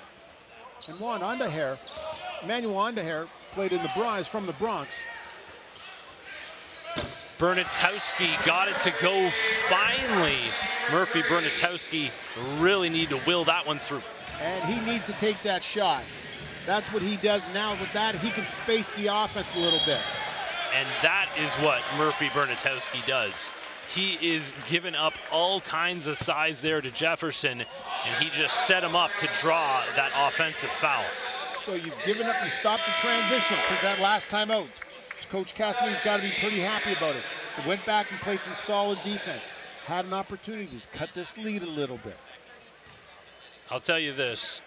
Speaker 2: And Emmanuel Andaher played in the Bronx, from the Bronx.
Speaker 1: Bernatowski got it to go finally. Murphy Bernatowski really need to will that one through.
Speaker 2: And he needs to take that shot. That's what he does now. With that, he can space the offense a little bit.
Speaker 1: And that is what Murphy Bernatowski does. He is giving up all kinds of size there to Jefferson, and he just set him up to draw that offensive foul.
Speaker 2: So you've given up, you stopped the transition since that last time out. Coach Cassidy's got to be pretty happy about it. He went back and played some solid defense. Had an opportunity to cut this lead a little bit.
Speaker 1: I'll tell you this.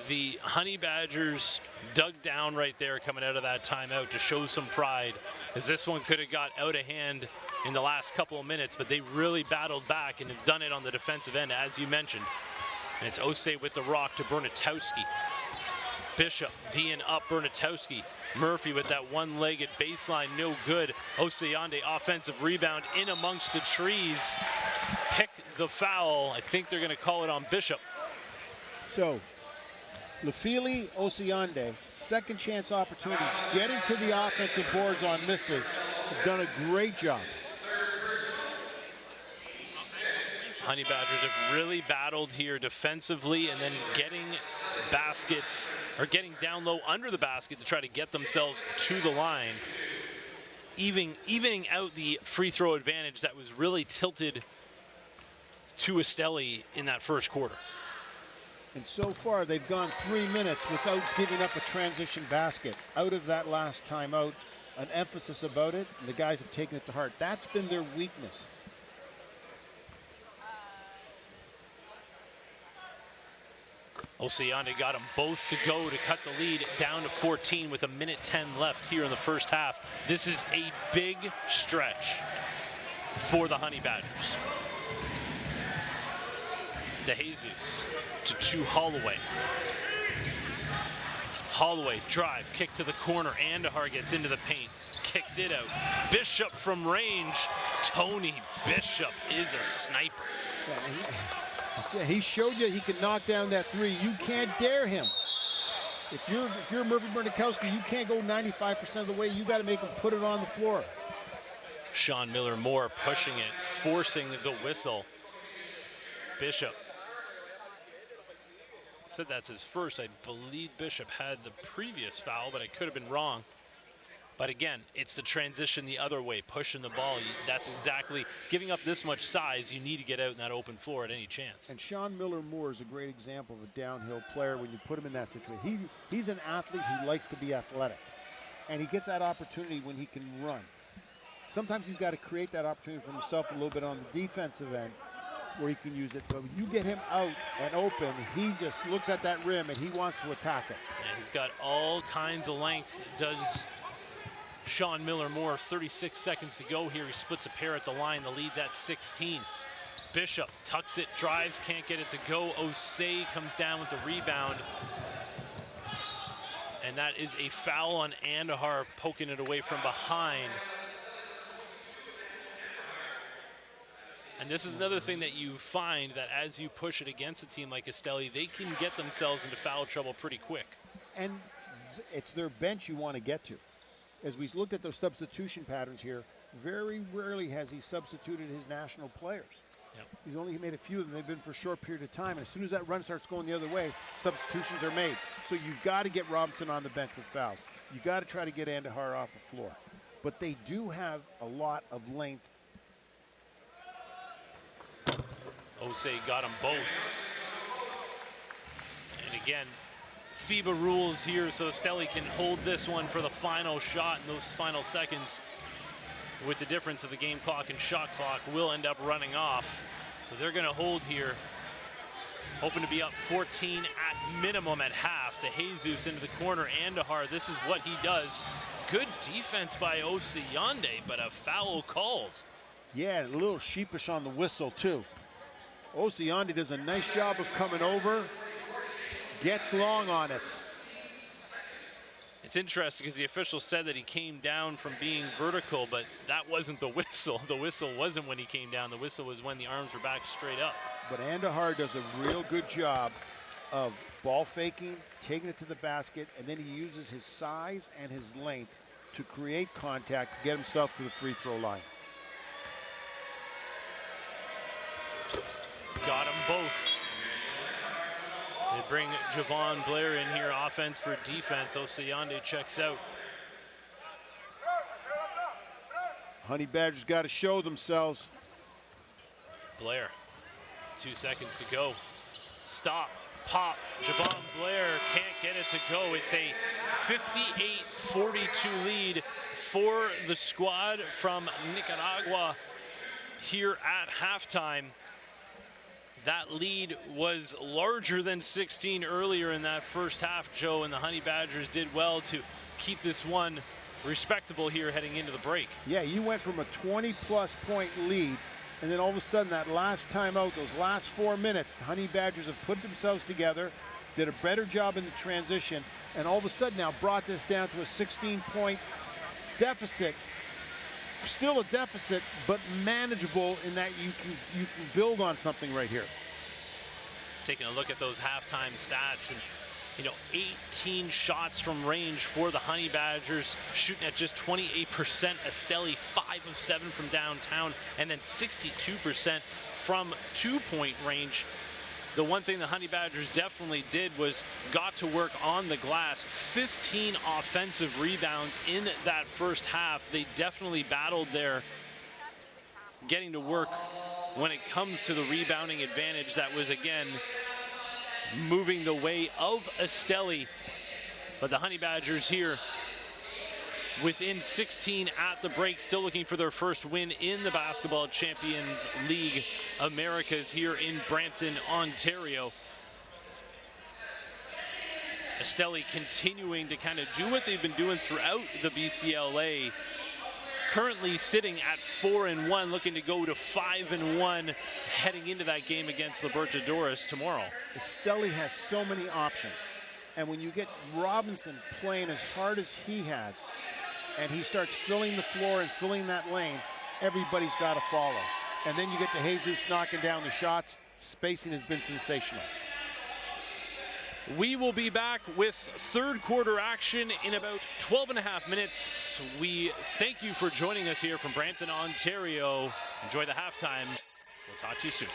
Speaker 1: The Honey Badgers dug down right there coming out of that timeout to show some pride, as this one could have got out of hand in the last couple of minutes, but they really battled back and have done it on the defensive end, as you mentioned. And it's Osei with the rock to Bernatowski. Bishop D'ing up Bernatowski. Murphy with that one-legged baseline, no good. Osei offensive rebound in amongst the trees. Pick the foul. I think they're going to call it on Bishop.
Speaker 2: So, Lafili, Osei, second chance opportunities, getting to the offensive boards on misses. Have done a great job.
Speaker 1: Honey Badgers have really battled here defensively and then getting baskets, or getting down low under the basket to try to get themselves to the line. Evening out the free throw advantage that was really tilted to Esteli in that first quarter.
Speaker 2: And so far, they've gone 3 minutes without giving up a transition basket. Out of that last timeout, an emphasis about it, and the guys have taken it to heart. That's been their weakness.
Speaker 1: Osei got them both to go to cut the lead down to 14 with 1:10 left here in the first half. This is a big stretch for the Honey Badgers. DeJesus to Holloway. Holloway drive, kick to the corner. Andahar gets into the paint, kicks it out. Bishop from range. Tony Bishop is a sniper.
Speaker 2: Yeah, he showed you he can knock down that three. You can't dare him. If you're Murphy Bernatowski, you can't go 95% of the way. You got to make him put it on the floor.
Speaker 1: Sean Miller-Moore pushing it, forcing the whistle. Bishop said that's his first. I believe Bishop had the previous foul, but I could have been wrong. But again, it's the transition the other way, pushing the ball. That's exactly, giving up this much size, you need to get out in that open floor at any chance.
Speaker 2: And Sean Miller-Moore is a great example of a downhill player when you put him in that situation. He's an athlete who likes to be athletic. And he gets that opportunity when he can run. Sometimes he's got to create that opportunity for himself a little bit on the defensive end where he can use it. But when you get him out and open, he just looks at that rim and he wants to attack it.
Speaker 1: And he's got all kinds of length, does Sean Miller-Moore. 36 seconds to go here. He splits a pair at the line. The lead's at 16. Bishop tucks it, drives, can't get it to go. Osei comes down with the rebound. And that is a foul on Andahar, poking it away from behind. And this is another thing that you find, that as you push it against a team like Esteli, they can get themselves into foul trouble pretty quick.
Speaker 2: And it's their bench you want to get to. As we looked at those substitution patterns here, very rarely has he substituted his national players.
Speaker 1: Yep.
Speaker 2: He's only made a few of them. They've been for a short period of time. And as soon as that run starts going the other way, substitutions are made. So you've got to get Robinson on the bench with fouls. You've got to try to get Andahar off the floor. But they do have a lot of length.
Speaker 1: Osei got them both. And again, FIBA rules here, so Esteli can hold this one for the final shot in those final seconds. With the difference of the game clock and shot clock, will end up running off. So they're going to hold here, hoping to be up 14 at minimum at half. DeJesus into the corner. Andahar, this is what he does. Good defense by Osei, but a foul called.
Speaker 2: Yeah, a little sheepish on the whistle too. Osei does a nice job of coming over, gets long on it.
Speaker 1: It's interesting because the official said that he came down from being vertical, but that wasn't the whistle. The whistle wasn't when he came down. The whistle was when the arms were back straight up.
Speaker 2: But Andahar does a real good job of ball faking, taking it to the basket, and then he uses his size and his length to create contact to get himself to the free throw line.
Speaker 1: Got them both. They bring Javon Blair in here, offense for defense. Osayande checks out.
Speaker 2: Honey Badgers got to show themselves.
Speaker 1: Blair, 2 seconds to go. Stop, pop, Javon Blair can't get it to go. It's a 58-42 lead for the squad from Nicaragua here at halftime. That lead was larger than 16 earlier in that first half, Joe, and the Honey Badgers did well to keep this one respectable here heading into the break.
Speaker 2: Yeah, you went from a 20-plus point lead, and then all of a sudden that last time out, those last 4 minutes, the Honey Badgers have put themselves together, did a better job in the transition, and all of a sudden now brought this down to a 16-point deficit. Still a deficit, but manageable in that you can build on something right here.
Speaker 1: Taking a look at those halftime stats, and 18 shots from range for the Honey Badgers, shooting at just 28%. Esteli 5 of 7 from downtown, and then 62% from 2-point range. The one thing the Honey Badgers definitely did was got to work on the glass. 15 offensive rebounds in that first half. They definitely battled there, getting to work when it comes to the rebounding advantage. That was, again, moving the way of Esteli. But the Honey Badgers here within 16 at the break, still looking for their first win in the Basketball Champions League Americas here in Brampton, Ontario. Esteli continuing to kind of do what they've been doing throughout the BCLA. Currently sitting at 4-1, looking to go to 5-1 heading into that game against Libertadores tomorrow.
Speaker 2: Esteli has so many options. And when you get Robinson playing as hard as he has, and he starts filling the floor and filling that lane, everybody's got to follow. And then you get to Jesus knocking down the shots. Spacing has been sensational.
Speaker 1: We will be back with third quarter action in about 12.5 minutes. We thank you for joining us here from Brampton, Ontario. Enjoy the halftime. We'll talk to you soon.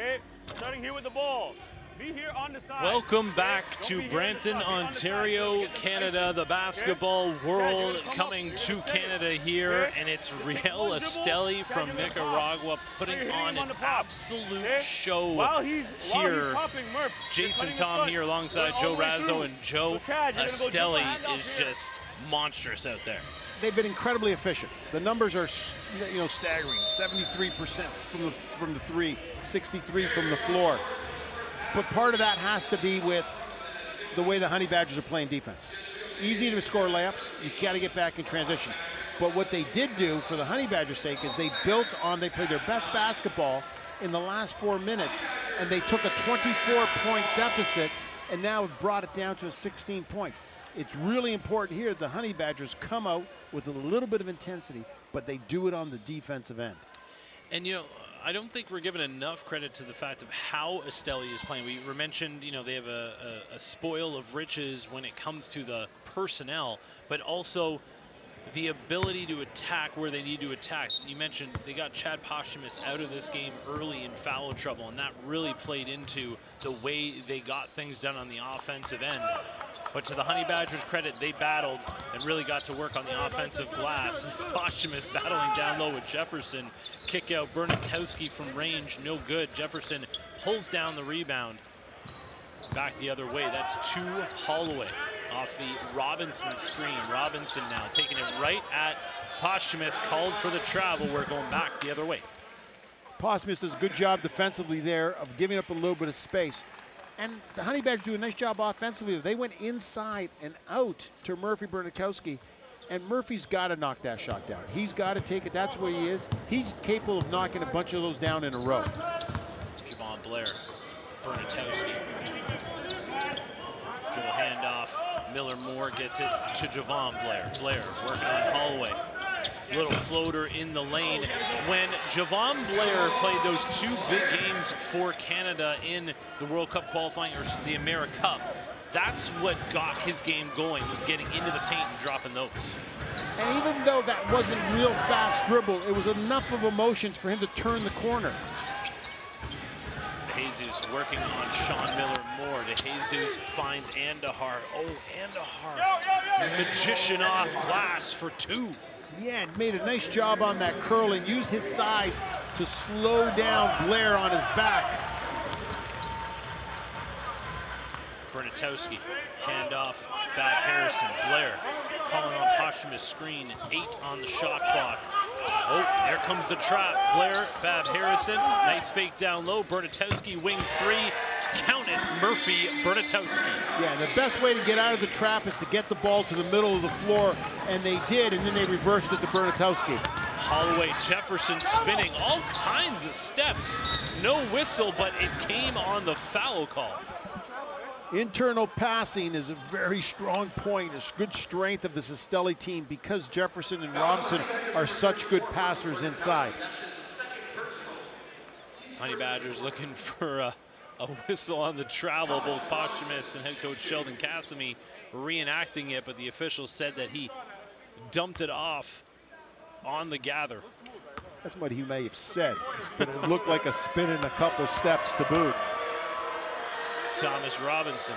Speaker 3: Okay, starting here with the ball. Be here on the side.
Speaker 1: Welcome back to Brampton, Ontario, Canada. The basketball world coming to Canada here, and it's Real Esteli from Nicaragua putting on an absolute show here. Jason Tom here alongside Joe Razzo, and Joe Esteli is just monstrous out there.
Speaker 2: They've been incredibly efficient. The numbers are, staggering. 73% from the three, 63 from the floor. But part of that has to be with the way the Honey Badgers are playing defense. Easy to score layups. You got to get back in transition. But what they did do for the Honey Badgers' sake is they played their best basketball in the last 4 minutes, and they took a 24-point deficit and now have brought it down to 16 points. It's really important here that the Honey Badgers come out with a little bit of intensity, but they do it on the defensive end.
Speaker 1: And I don't think we're giving enough credit to the fact of how Esteli is playing. We mentioned, they have a spoil of riches when it comes to the personnel, but also the ability to attack where they need to attack. You mentioned they got Chad Posthumous out of this game early in foul trouble, and that really played into the way they got things done on the offensive end. But to the Honey Badgers' credit, they battled and really got to work on the offensive glass. It's Posthumous battling down low with Jefferson. Kick out Bernatowski from range, no good. Jefferson pulls down the rebound. Back the other way, that's to Holloway off the Robinson screen. Robinson now taking it right at Posthumous, called for the travel. We're going back the other way.
Speaker 2: Posthumous does a good job defensively there of giving up a little bit of space. And the Honey Badgers do a nice job offensively. They went inside and out to Murphy Bernatowski, and Murphy's got to knock that shot down. He's got to take it. That's what he is. He's capable of knocking a bunch of those down in a row.
Speaker 1: Javon Blair, Bernatowski. Dribble handoff. Miller Moore gets it to Javon Blair. Blair working on Holloway. Little floater in the lane. When Javon Blair played those 2 big games for Canada in the World Cup qualifying, or the AmeriCup, that's what got his game going, was getting into the paint and dropping those.
Speaker 2: And even though that wasn't real fast dribble, it was enough of emotions for him to turn the corner.
Speaker 1: Jesus working on Sean Miller Moore. DeJesus finds Andahar. Oh, Andahar. Magician off glass for 2.
Speaker 2: Yeah, made a nice job on that curl and used his size to slow down Blair on his back.
Speaker 1: Bernatowski, handoff, Fab Harrison. Blair calling on Posthumous screen, 8 on the shot clock. Oh, there comes the trap. Blair, Fab Harrison, nice fake down low. Bernatowski, wing 3, count it, Murphy Bernatowski.
Speaker 2: Yeah, and the best way to get out of the trap is to get the ball to the middle of the floor, and they did, and then they reversed it to Bernatowski.
Speaker 1: Holloway, Jefferson spinning, all kinds of steps. No whistle, but it came on the foul call.
Speaker 2: Internal passing is a very strong point. It's good strength of this Esteli team because Jefferson and Robinson are such good passers inside.
Speaker 1: Honey Badgers looking for a whistle on the travel. Both Posthumous and head coach Sheldon Cassamy reenacting it, but the official said that he dumped it off on the gather.
Speaker 2: That's what he may have said, but it looked like a spin and a couple steps to boot.
Speaker 1: Thomas Robinson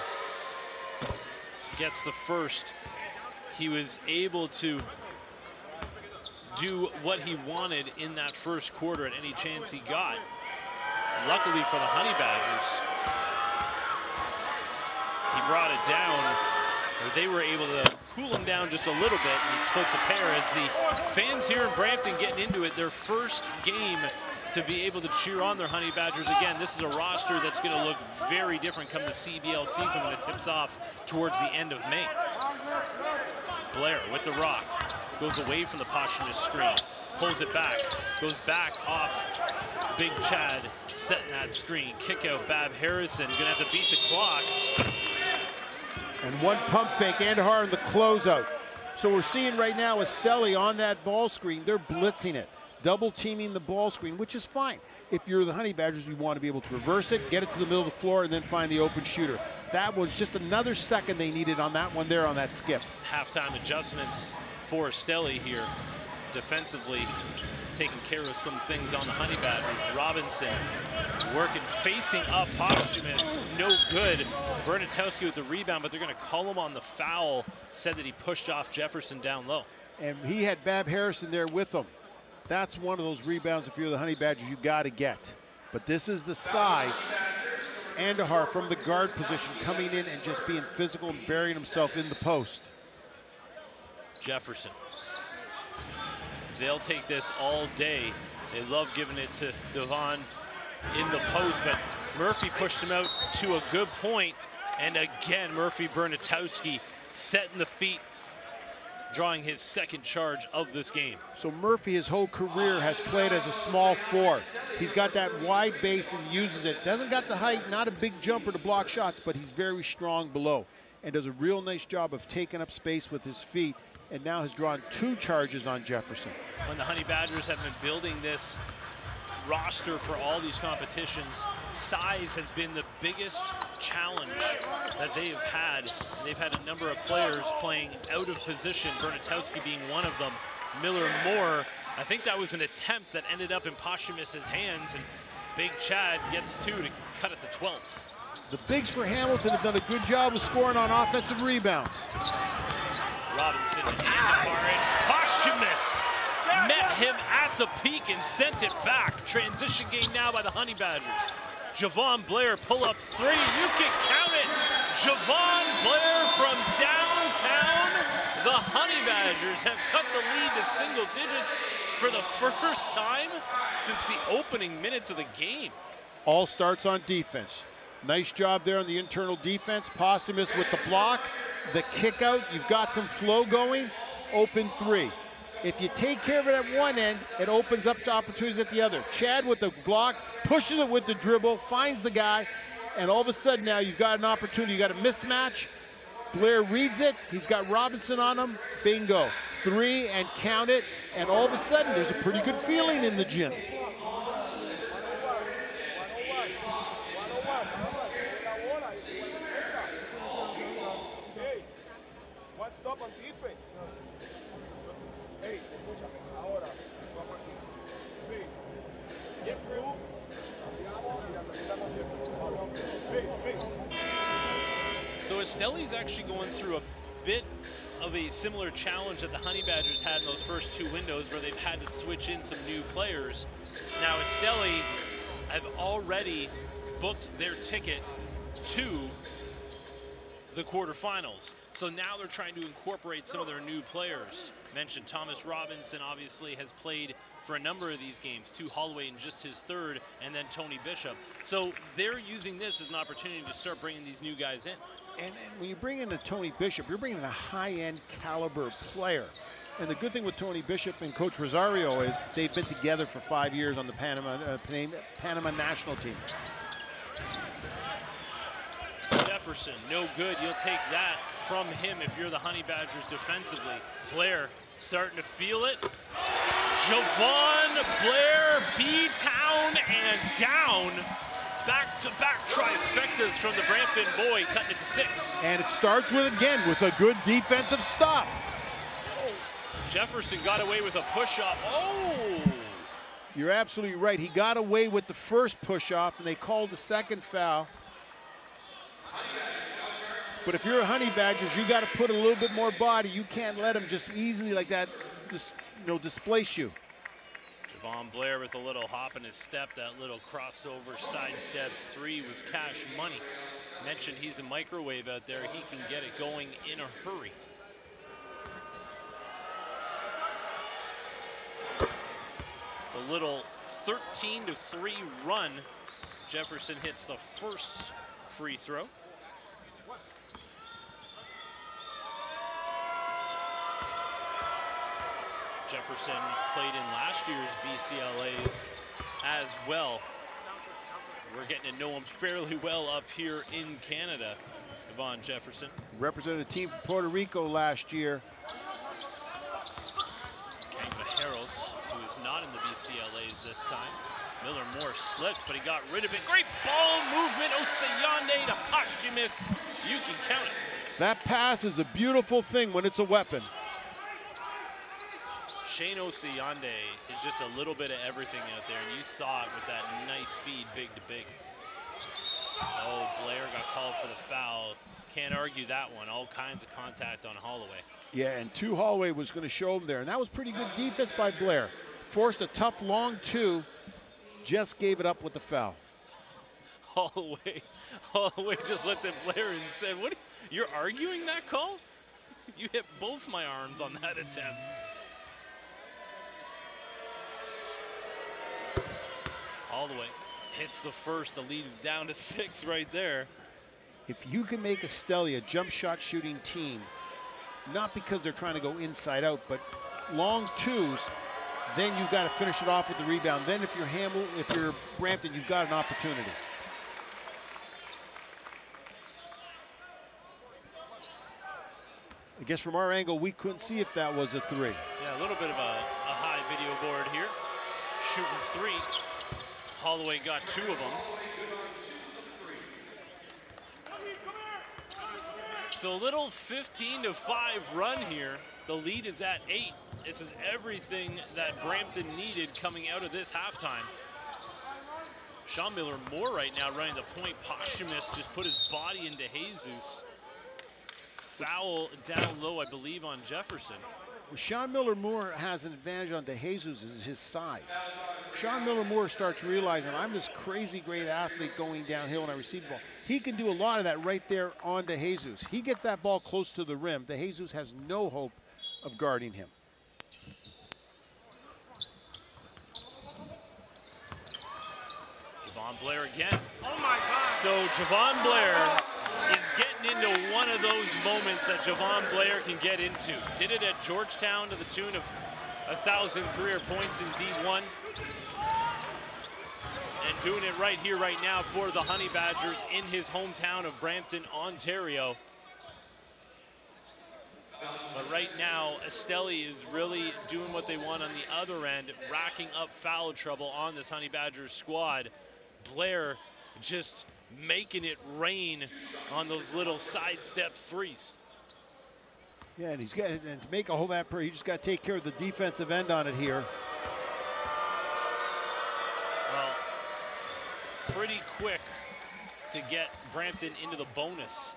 Speaker 1: gets the first. He was able to do what he wanted in that first quarter at any chance he got. Luckily for the Honey Badgers, he brought it down. They were able to cool him down just a little bit, and he splits a pair as the fans here in Brampton getting into it. Their first game to be able to cheer on their Honey Badgers again. This is a roster that's going to look very different come the CBL season when it tips off towards the end of May. Blair with the rock, goes away from the Posthumous screen, pulls it back, goes back off Big Chad, setting that screen. Kick out Fab Harrison, gonna have to beat the clock.
Speaker 2: And one pump fake, Andahar in the closeout. So we're seeing right now Esteli on that ball screen, they're blitzing it, double teaming the ball screen, which is fine. If you're the Honey Badgers, you want to be able to reverse it, get it to the middle of the floor, and then find the open shooter. That was just another second they needed on that one there on that skip.
Speaker 1: Halftime adjustments for Esteli here defensively. taking care of some things on the Honey Badgers. Robinson working, facing up Posthumous, no good. Bernatowski with the rebound, but they're going to call him on the foul. Said that he pushed off Jefferson down low.
Speaker 2: And he had Bab Harrison there with him. That's one of those rebounds, if you're the Honey Badgers, you got to get. But this is the size. Andahar from the guard position coming in and just being physical and burying himself in the post.
Speaker 1: Jefferson. They'll take this all day. They love giving it to Devon in the post, but Murphy pushed him out to a good point. And again, Murphy Bernatowski setting the feet, drawing his second charge of this game.
Speaker 2: So Murphy, his whole career, has played as a small four. He's got that wide base and uses it. Doesn't got the height, not a big jumper to block shots, but he's very strong below and does a real nice job of taking up space with his feet, and now has drawn 2 charges on Jefferson.
Speaker 1: When the Honey Badgers have been building this roster for all these competitions, size has been the biggest challenge that they have had. They've had a number of players playing out of position, Bernatowski being one of them. Miller Moore, I think that was an attempt that ended up in Posthumous's hands, and Big Chad gets 2 to cut it to 12.
Speaker 2: The bigs for Hamilton have done a good job of scoring on offensive rebounds.
Speaker 1: Robinson and Posthumous met him at the peak and sent it back. Transition game now by the Honey Badgers. Javon Blair pull-up 3, you can count it. Javon Blair from downtown. The Honey Badgers have cut the lead to single digits for the first time since the opening minutes of the game.
Speaker 2: All starts on defense. Nice job there on the internal defense. Posthumous with the block, the kick out. You've got some flow going. Open 3. If you take care of it at one end, it opens up to opportunities at the other. Chad with the block, pushes it with the dribble, finds the guy, and all of a sudden now you've got an opportunity. You got a mismatch. Blair reads it. He's got Robinson on him. Bingo. 3 and count it. And all of a sudden there's a pretty good feeling in the gym.
Speaker 1: So Esteli's actually going through a bit of a similar challenge that the Honey Badgers had in those first 2 windows, where they've had to switch in some new players. Now Esteli have already booked their ticket to the quarterfinals. So now they're trying to incorporate some of their new players. Mentioned Thomas Robinson obviously has played for a number of these games, 2 Holloway in just his 3rd, and then Tony Bishop. So they're using this as an opportunity to start bringing these new guys in.
Speaker 2: And when you bring in a Tony Bishop, you're bringing in a high-end caliber player. And the good thing with Tony Bishop and Coach Rosario is they've been together for 5 years on the Panama national team.
Speaker 1: Jefferson, no good. You'll take that from him if you're the Honey Badgers defensively. Blair starting to feel it. Javon Blair, B-Town and down. Back-to-back trifectas from the Brampton boy, cutting it to 6.
Speaker 2: And it starts with a good defensive stop.
Speaker 1: Jefferson got away with a push-off. Oh!
Speaker 2: You're absolutely right. He got away with the first push-off, and they called the second foul. But if you're a Honey Badgers, you got to put a little bit more body. You can't let him just easily like that, just displace you.
Speaker 1: Javon Blair with a little hop in his step, that little crossover sidestep 3 was cash money. Mentioned he's a microwave out there. He can get it going in a hurry. It's a little 13-3 run. Jefferson hits the first free throw. Jefferson played in last year's BCLAs as well. We're getting to know him fairly well up here in Canada, Yvonne Jefferson.
Speaker 2: Represented a team from Puerto Rico last year.
Speaker 1: Majeros, who is not in the BCLAs this time. Miller Moore slipped, but he got rid of it. Great ball movement, Osayande to Posthumous. You can count it.
Speaker 2: That pass is a beautiful thing when it's a weapon.
Speaker 1: Shane Osiyande is just a little bit of everything out there, and you saw it with that nice feed, big to big. Oh, Blair got called for the foul. Can't argue that one. All kinds of contact on Holloway.
Speaker 2: Yeah, and Holloway was going to show him there, and that was pretty good defense by Blair. Forced a tough long two, just gave it up with the foul.
Speaker 1: Holloway just looked at Blair and said, "What? You're arguing that call? You hit both my arms on that attempt." Holloway hits the first. The lead is down to 6 right there.
Speaker 2: If you can make Esteli a jump shot shooting team, not because they're trying to go inside out, but long twos, then you've got to finish it off with the rebound. Then if you're Brampton, you've got an opportunity. I guess from our angle, we couldn't see if that was a 3.
Speaker 1: Yeah, a little bit of a high video board here. Shooting 3. Holloway got 2 of them. So a little 15-5 run here. The lead is at 8. This is everything that Brampton needed coming out of this halftime. Sean Miller-Moore right now running the point. Posthumous just put his body into Jesus. Foul down low, I believe, on Jefferson.
Speaker 2: Well, Sean Miller-Moore has an advantage on DeJesus is his size. Sean Miller-Moore starts realizing I'm this crazy great athlete going downhill when I receive the ball. He can do a lot of that right there on DeJesus. He gets that ball close to the rim. DeJesus has no hope of guarding him.
Speaker 1: Javon Blair again. Oh my God. So Javon Blair is getting into one of those moments that Javon Blair can get into. Did it at Georgetown to the tune of 1,000 career points in D1. And doing it right here, right now for the Honey Badgers in his hometown of Brampton, Ontario. But right now, Esteli is really doing what they want on the other end, racking up foul trouble on this Honey Badgers squad. Blair just making it rain on those little sidestep threes.
Speaker 2: Yeah, and and to make a whole that you just got to take care of the defensive end on it here.
Speaker 1: Well, pretty quick to get Brampton into the bonus.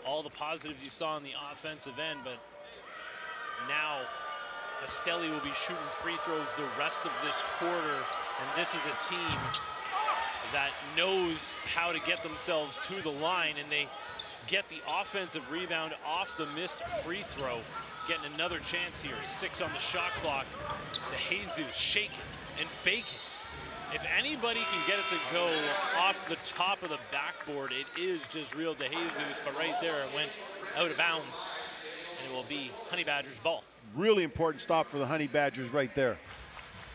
Speaker 1: All the positives you saw on the offensive end, but now Esteli will be shooting free throws the rest of this quarter, and this is a team that knows how to get themselves to the line, and they get the offensive rebound off the missed free throw. Getting another chance here. 6 on the shot clock. DeJesus shaking and baking. If anybody can get it to go off the top of the backboard, it is just real DeJesus, but right there it went out of bounds, and it will be Honey Badgers ball.
Speaker 2: Really important stop for the Honey Badgers right there.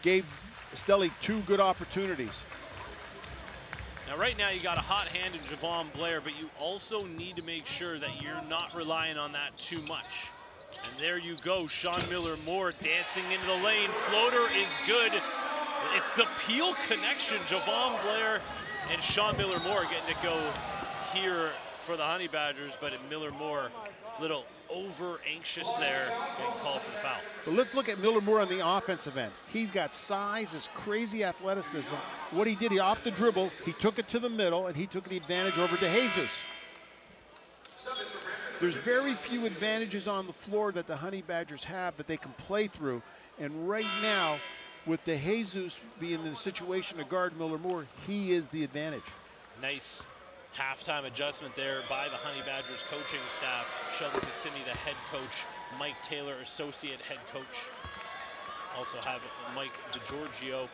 Speaker 2: Gave Esteli 2 good opportunities.
Speaker 1: Now right now you got a hot hand in Javon Blair, but you also need to make sure that you're not relying on that too much. And there you go, Sean Miller-Moore dancing into the lane. Floater is good. It's the Peel connection. Javon Blair and Sean Miller-Moore getting to go here for the Honey Badgers, but Miller-Moore a little over anxious there, getting called for the foul.
Speaker 2: But let's look at Miller-Moore on the offensive end. He's got size, this crazy athleticism. What he did, he off the dribble, he took it to the middle, and he took the advantage over DeJesus. There's very few advantages on the floor that the Honey Badgers have that they can play through. And right now, with DeJesus being in a situation to guard Miller-Moore, he is the advantage.
Speaker 1: Nice halftime adjustment there by the Honey Badgers coaching staff. Sheldon Cassini, the head coach. Mike Taylor, associate head coach. Also have Mike DiGiorgio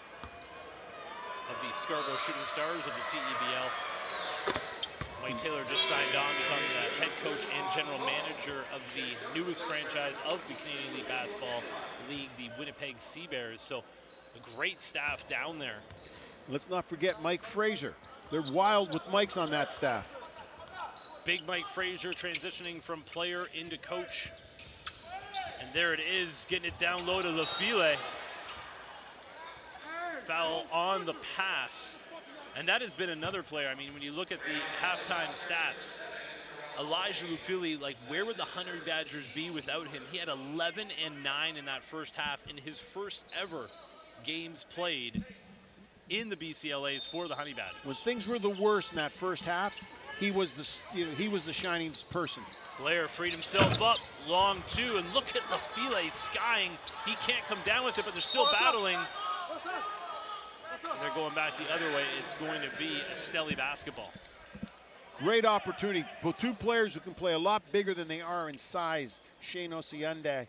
Speaker 1: of the Scarborough Shooting Stars of the CEBL. Mike Taylor just signed on, becoming the head coach and general manager of the newest franchise of the Canadian League Basketball League, the Winnipeg Sea Bears. So a great staff down there.
Speaker 2: Let's not forget Mike Frazier. They're wild with Mikes on that staff.
Speaker 1: Big Mike Frazier transitioning from player into coach. And there it is, getting it down low to Lafile. Foul on the pass. And that has been another player. I mean, when you look at the halftime stats Elijah Lufili, like, where would the Honey Badgers be without him? He had 11 and 9 in that first half in his first ever games played in the BCLAs for the Honey Badgers.
Speaker 2: When things were the worst in that first half, he was the shining person.
Speaker 1: Blair freed himself up, long two, and look at Lufili skying. He can't come down with it, but they're still battling. And they're going back the other way. It's going to be Esteli basketball.
Speaker 2: Great opportunity. Two players who can play a lot bigger than they are in size. Shane Osiande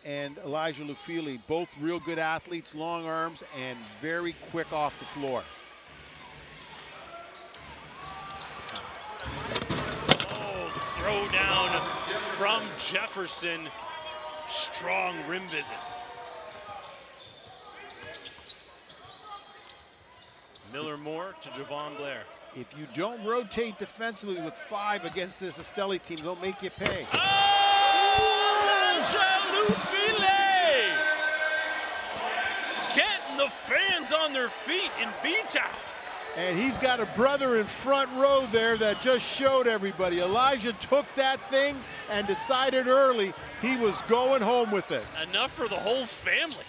Speaker 2: and Elijah Lufili, both real good athletes, long arms, and very quick off the floor.
Speaker 1: Oh, the throw down from Jefferson. Strong rim visit. Miller Moore to Javon Blair.
Speaker 2: If you don't rotate defensively with 5 against this Esteli team, they'll make you pay.
Speaker 1: Lufili getting the fans on their feet in B-Town.
Speaker 2: And he's got a brother in front row there that just showed everybody. Elijah took that thing and decided early he was going home with it.
Speaker 1: Enough for the whole family.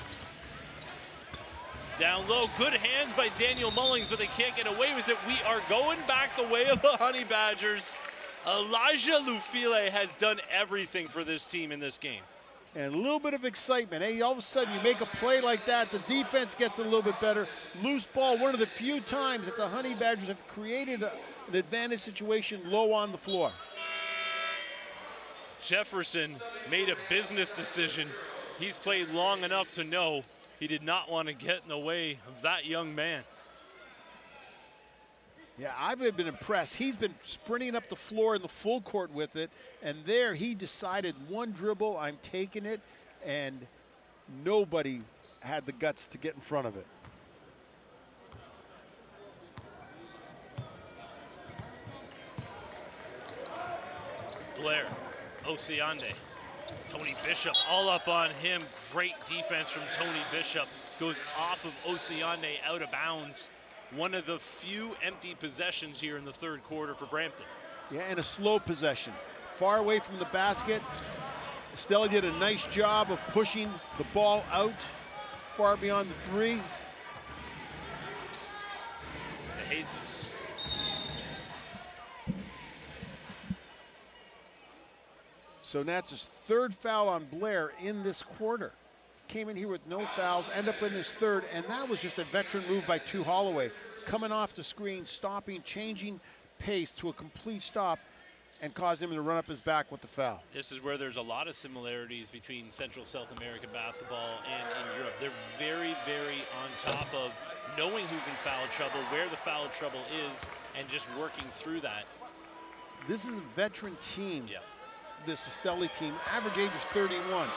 Speaker 1: Down low, good hands by Daniel Mullings, but they can't get away with it. We are going back the way of the Honey Badgers. Elijah Lufili has done everything for this team in this game.
Speaker 2: And a little bit of excitement. Hey, all of a sudden you make a play like that, the defense gets a little bit better. Loose ball, one of the few times that the Honey Badgers have created an advantage situation low on the floor.
Speaker 1: Jefferson made a business decision. He's played long enough to know he did not want to get in the way of that young man.
Speaker 2: Yeah, I've been impressed. He's been sprinting up the floor in the full court with it, and there he decided one dribble, I'm taking it, and nobody had the guts to get in front of it.
Speaker 1: Blair, Osiande, Tony Bishop all up on him. Great defense from Tony Bishop. Goes off of Osiande out of bounds. One of the few empty possessions here in the third quarter for Brampton.
Speaker 2: Yeah, and a slow possession. Far away from the basket. Esteli did a nice job of pushing the ball out far beyond the 3.
Speaker 1: De Jesus.
Speaker 2: So that's his 3rd foul on Blair in this quarter. Came in here with no fouls, end up in his 3rd, and that was just a veteran move by Holloway. Coming off the screen, stopping, changing pace to a complete stop, and caused him to run up his back with the foul.
Speaker 1: This is where there's a lot of similarities between Central South American basketball and in Europe. They're very, very on top of knowing who's in foul trouble, where the foul trouble is, and just working through that.
Speaker 2: This is a veteran team,
Speaker 1: Yeah.
Speaker 2: this Esteli team. Average age is 31.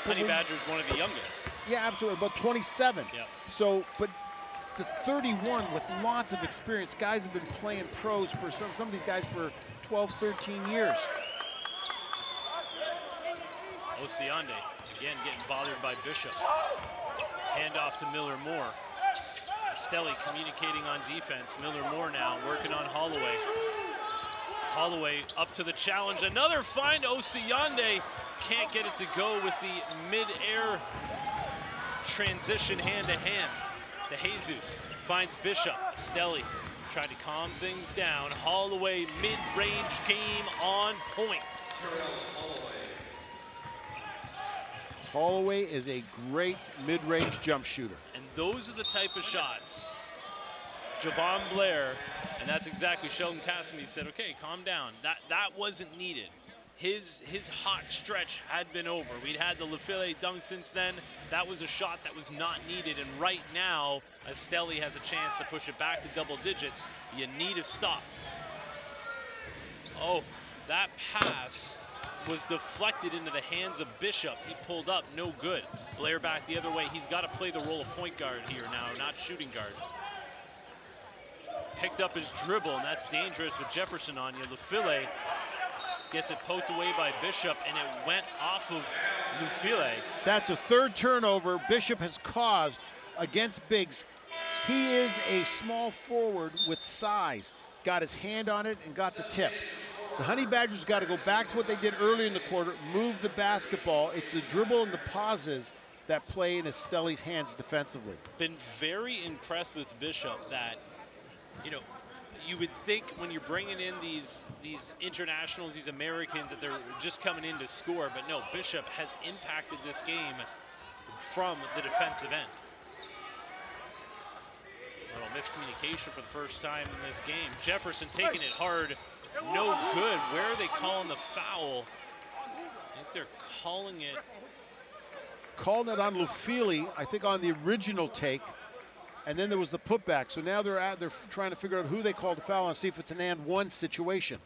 Speaker 1: Honey Badger's one of the youngest.
Speaker 2: Yeah, absolutely, about 27.
Speaker 1: Yeah.
Speaker 2: So, but the 31 with lots of experience. Guys have been playing pros for some of these guys for 12, 13 years.
Speaker 1: Osiande, again getting bothered by Bishop. Handoff to Miller Moore. Esteli communicating on defense. Miller Moore now working on Holloway. Holloway up to the challenge. Another find. Osiande can't get it to go with the mid-air transition hand-to-hand. De Jesus finds Bishop. Esteli tried to calm things down. Holloway mid-range game on point.
Speaker 2: Holloway is a great mid-range jump shooter.
Speaker 1: And those are the type of shots Javon Blair, and that's exactly Sheldon Cassidy said, okay, calm down. That wasn't needed. His hot stretch had been over. We'd had the Lufili dunk since then. That was a shot that was not needed. And right now, Esteli has a chance to push it back to double digits. You need a stop. Oh, that pass was deflected into the hands of Bishop. He pulled up, no good. Blair back the other way. He's got to play the role of point guard here now, not shooting guard. Picked up his dribble, and that's dangerous with Jefferson on you. Lufili gets it poked away by Bishop, and it went off of Lufili.
Speaker 2: That's a 3rd turnover Bishop has caused against bigs. He is a small forward with size. got his hand on it and got the tip. The Honey Badgers got to go back to what they did early in the quarter, move the basketball. It's the dribble and the pauses that play in Esteli's hands defensively.
Speaker 1: Been very impressed with Bishop that, you know, you would think when you're bringing in these internationals, these Americans, that they're just coming in to score, but no, Bishop has impacted this game from the defensive end. A little miscommunication for the first time in this game. Jefferson taking it hard, no good. Where are they calling the foul? I think they're calling it
Speaker 2: on Lufili, I think on the original take, and then there was the putback. So now they're trying to figure out who they called the foul and see if it's an and one situation.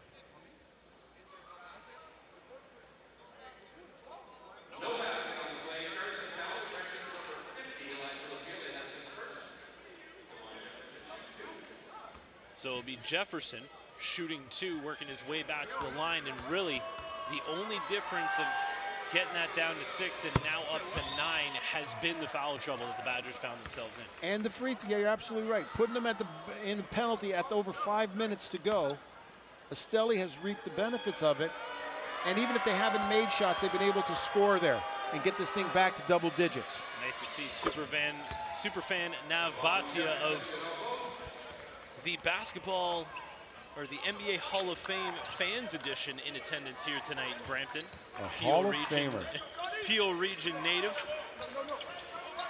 Speaker 1: So it'll be Jefferson shooting 2, working his way back to the line, and really the only difference of getting that down to 6 and now up to 9 has been the foul trouble that the Badgers found themselves in.
Speaker 2: And the free throw, yeah, you're absolutely right. Putting them in the penalty at over 5 minutes to go, Esteli has reaped the benefits of it. And even if they haven't made shots, they've been able to score there and get this thing back to double digits.
Speaker 1: Nice to see superfan Nav Bhatia of the basketball, or the NBA Hall of Fame Fans Edition in attendance here tonight in Brampton.
Speaker 2: A Hall of Famer.
Speaker 1: Peel region native.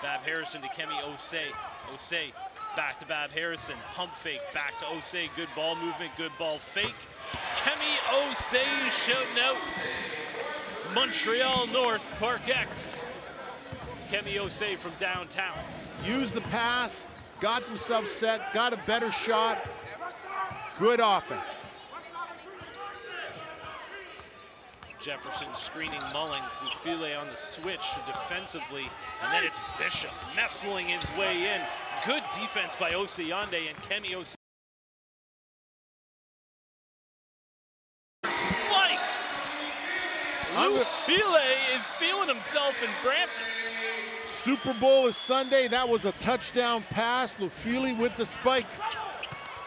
Speaker 1: Bab Harrison to Kemi Osei. Osei back to Bab Harrison. Pump fake back to Osei. Good ball movement, good ball fake. Kemi Osei shouting out Montreal North, Park X. Kemi Osei from downtown.
Speaker 2: Used the pass, got themselves set, got a better shot. Good offense.
Speaker 1: Jefferson screening Mullings. Lufile on the switch defensively. And then it's Bishop nestling his way in. Good defense by Oseyande, and Kemi Osei. Spike! Lufile is feeling himself in Brampton.
Speaker 2: Super Bowl is Sunday. That was a touchdown pass. Lufile with the spike.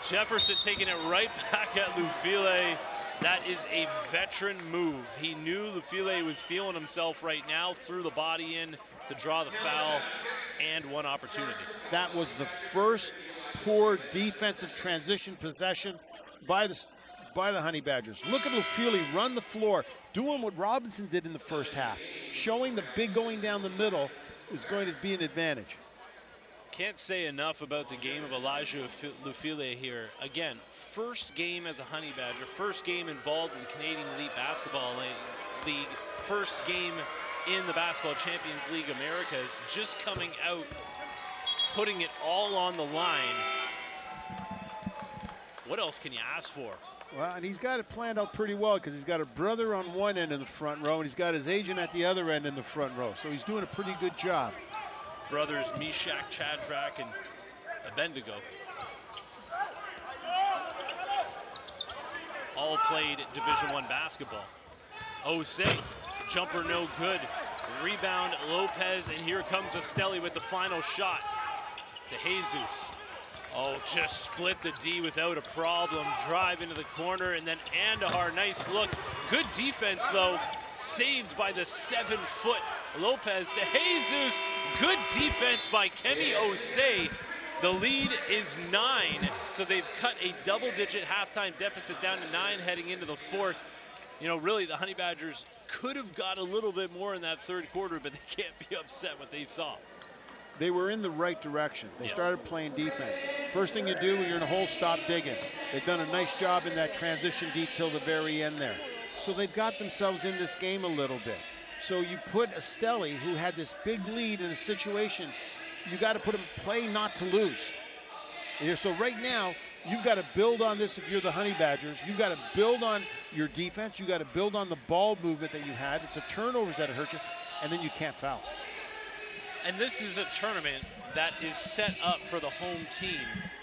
Speaker 1: Jefferson taking it right back at Lufile. That is a veteran move. He knew Lufile was feeling himself right now, threw the body in to draw the foul, and one opportunity.
Speaker 2: That was the first poor defensive transition possession by the Honey Badgers. Look at Lufile run the floor, doing what Robinson did in the first half, showing the big going down the middle is going to be an advantage.
Speaker 1: Can't say enough about the game of Elijah Lufile here. Again, first game as a Honey Badger, first game involved in Canadian Elite Basketball League, first game in the Basketball Champions League Americas, just coming out, putting it all on the line. What else can you ask for?
Speaker 2: Well, and he's got it planned out pretty well because he's got a brother on one end in the front row and he's got his agent at the other end in the front row. So he's doing a pretty good job.
Speaker 1: Brothers Meshach, Chadrak, and Abendigo. All played Division I basketball. Osei, jumper no good. Rebound Lopez, and here comes Esteli with the final shot to Jesus. Oh, just split the D without a problem. Drive into the corner, and then Andahar, nice look. Good defense, though. Saved by the 7-foot Lopez to Jesus. Good defense by Kemi Osei. The lead is 9, so they've cut a double-digit halftime deficit down to 9 heading into the fourth. You know, really, the Honey Badgers could have got a little bit more in that third quarter, but they can't be upset what they saw.
Speaker 2: They were in the right direction. They started playing defense. First thing you do when you're in a hole, stop digging. They've done a nice job in that transition D till the very end there. So they've got themselves in this game a little bit. So you put Esteli, who had this big lead in a situation, you got to put him play not to lose. So right now, you've got to build on this if you're the Honey Badgers. You've got to build on your defense. You've got to build on the ball movement that you had. It's the turnovers that hurt you, and then you can't foul.
Speaker 1: And this is a tournament that is set up for the home team.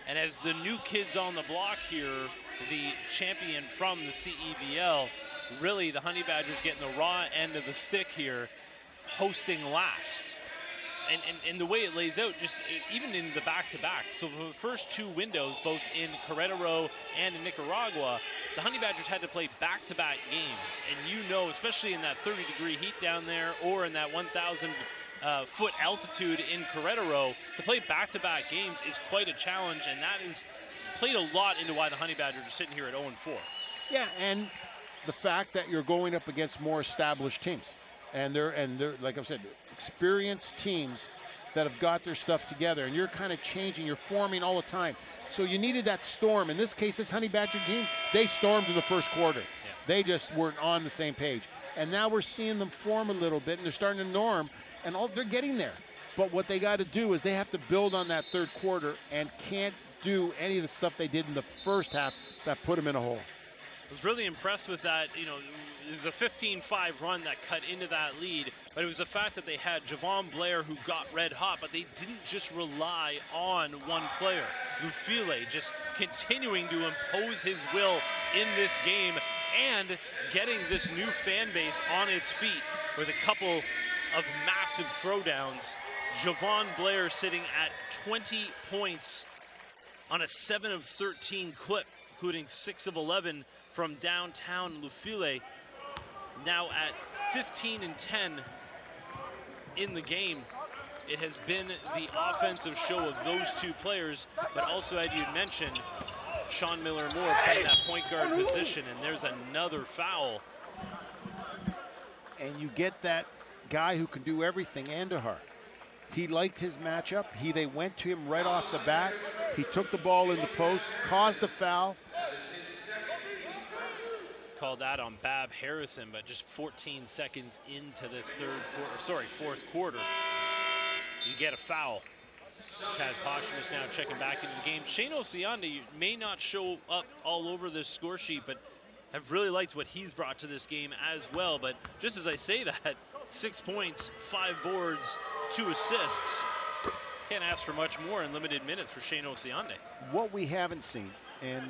Speaker 1: And as the new kids on the block here, the champion from the CEBL, really the Honey Badgers getting the raw end of the stick here, hosting last. and the way it lays out, just even in the back-to-backs. So for the first two windows, both in Querétaro and in Nicaragua, the Honey Badgers had to play back-to-back games. And you know, especially in that 30-degree heat down there or in that 1,000 foot altitude in Querétaro, to play back-to-back games is quite a challenge, and that is played a lot into why the Honey Badgers are sitting here at 0-4.
Speaker 2: Yeah, and the fact that you're going up against more established teams. And they're like I've said, experienced teams that have got their stuff together, and you're kind of changing, you're forming all the time. So you needed that storm. In this case, this Honey Badger team, they stormed in the first quarter. Yeah. They just weren't on the same page. And now we're seeing them form a little bit, and they're starting to norm, and they're getting there. But what they got to do is they have to build on that third quarter and can't do any of the stuff they did in the first half that put them in a hole.
Speaker 1: I was really impressed with that. You know, it was a 15-5 run that cut into that lead, but it was the fact that they had Javon Blair, who got red hot, but they didn't just rely on one player. Lufile just continuing to impose his will in this game and getting this new fan base on its feet with a couple of massive throwdowns. Javon Blair sitting at 20 points on a 7 of 13 clip, including 6 of 11 from downtown Lufile, now at 15 and 10 in the game. It has been the offensive show of those two players, but also, as you mentioned, Sean Miller-Moore playing that point guard position, and there's another foul.
Speaker 2: And you get that guy who can do everything, Andahar. He liked his matchup. They went to him right off the bat. He took the ball in the post, caused a foul.
Speaker 1: Called that on Bab Harrison, but just 14 seconds into this fourth quarter, you get a foul. Chad Posthumous now checking back into the game. Shane Osiande may not show up all over this score sheet, but I've really liked what he's brought to this game as well. But just as I say that, 6 points, 5 boards, 2 assists. Can't ask for much more in limited minutes for Shane Osiande.
Speaker 2: What we haven't seen, and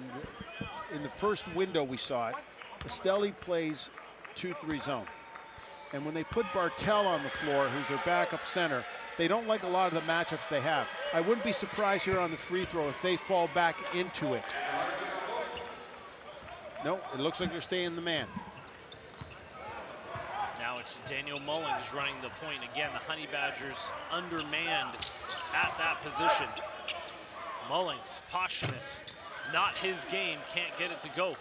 Speaker 2: in the first window we saw it, Esteli plays 2-3 zone. And when they put Bartel on the floor, who's their backup center, they don't like a lot of the matchups they have. I wouldn't be surprised here on the free throw if they fall back into it. No, it looks like they're staying the man.
Speaker 1: Now it's Daniel Mullins running the point again. The Honey Badgers undermanned at that position. Mullins, Posthumous, not his game, can't get it to go.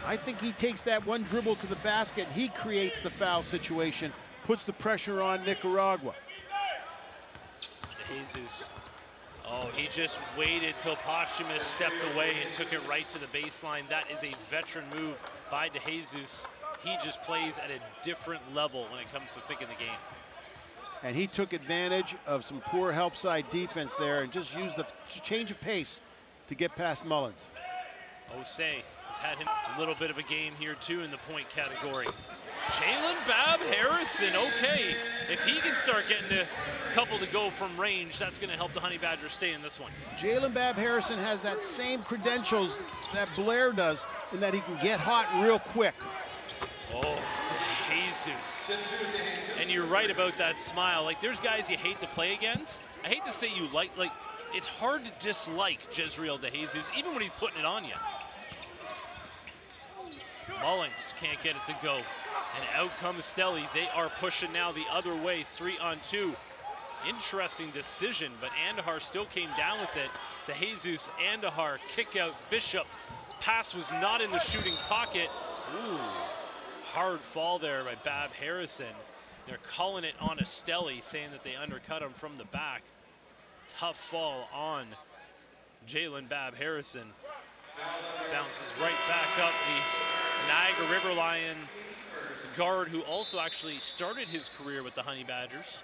Speaker 2: I think he takes that one dribble to the basket. He creates the foul situation, puts the pressure on Nicaragua.
Speaker 1: DeJesus. Oh, he just waited till Posthumous stepped away and took it right to the baseline. That is a veteran move by DeJesus. He just plays at a different level when it comes to thinking the game.
Speaker 2: And he took advantage of some poor help side defense there and just used the change of pace to get past Mullins.
Speaker 1: Osei has had him a little bit of a game here too in the point category. Jalen Bab Harrison, okay. If he can start getting a couple to go from range, that's going to help the Honey Badgers stay in this one.
Speaker 2: Jalen Bab Harrison has that same credentials that Blair does in that he can get hot real quick.
Speaker 1: Oh, DeJesus. And you're right about that smile. Like, there's guys you hate to play against. I hate to say you like it's hard to dislike Jezreel DeJesus, even when he's putting it on you. Mullins can't get it to go. And out comes Esteli. They are pushing now the other way, 3-on-2. Interesting decision, but Andahar still came down with it. DeJesus, Andahar, kick out, Bishop. Pass was not in the shooting pocket. Ooh, hard fall there by Bab Harrison. They're calling it on Esteli, saying that they undercut him from the back. Tough fall on Jalen Bab Harrison. Bounces right back up. The Niagara River Lion guard who also actually started his career with the Honey Badgers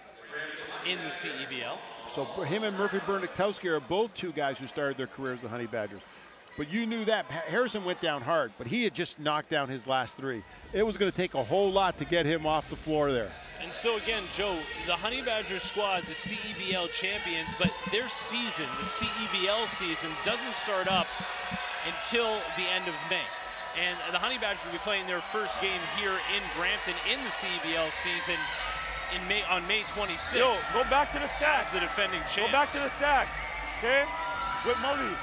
Speaker 1: in the CEBL.
Speaker 2: So him and Murphy Berniktowski are both two guys who started their careers with the Honey Badgers. But you knew that. Harrison went down hard, but he had just knocked down his last 3. It was going to take a whole lot to get him off the floor there.
Speaker 1: And so again, Joe, the Honey Badgers squad, the CEBL champions, but their season, the CEBL season, doesn't start up until the end of May. And the Honey Badgers will be playing their first game here in Brampton in the CEBL season on May 26th.
Speaker 3: Yo, go back to the stack.
Speaker 1: As the defending champs.
Speaker 3: Go back to the stack, okay? With Mully,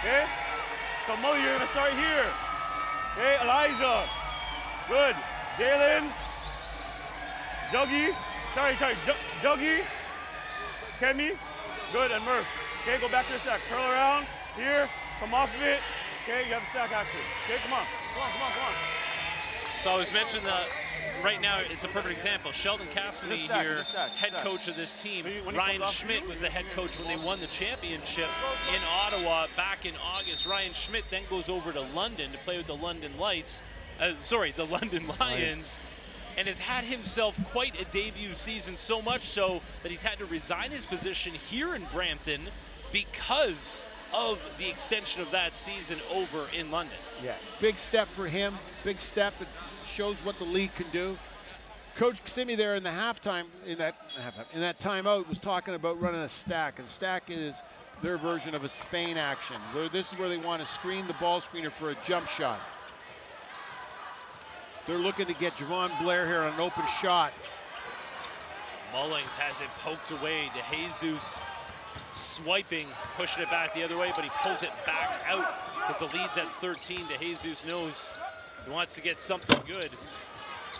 Speaker 3: okay? So Mully, you're gonna start here. Okay, Elijah, good. Jalen, Dougie, Dougie, Kemi, good, and Murph. Okay, go back to the stack. Curl around, here, come off of it. Okay, you have a stack action. Okay, come on.
Speaker 1: So I was mentioning that right now it's a perfect example. Sheldon Cassidy here, head coach of this team. Ryan Schmidt was the head coach when they won the championship in Ottawa back in August. Ryan Schmidt then goes over to London to play with the London the London Lions, and has had himself quite a debut season, so much so that he's had to resign his position here in Brampton because of the extension of that season over in London.
Speaker 2: Yeah, big step for him, big step. It shows what the league can do. Coach Simi there in the halftime, in that timeout, was talking about running a stack, and stack is their version of a Spain action. This is where they want to screen the ball screener for a jump shot. They're looking to get Javon Blair here on an open shot.
Speaker 1: Mullings has it poked away to Jesus, swiping, pushing it back the other way, but he pulls it back out because the lead's at 13. De Jesus knows he wants to get something good.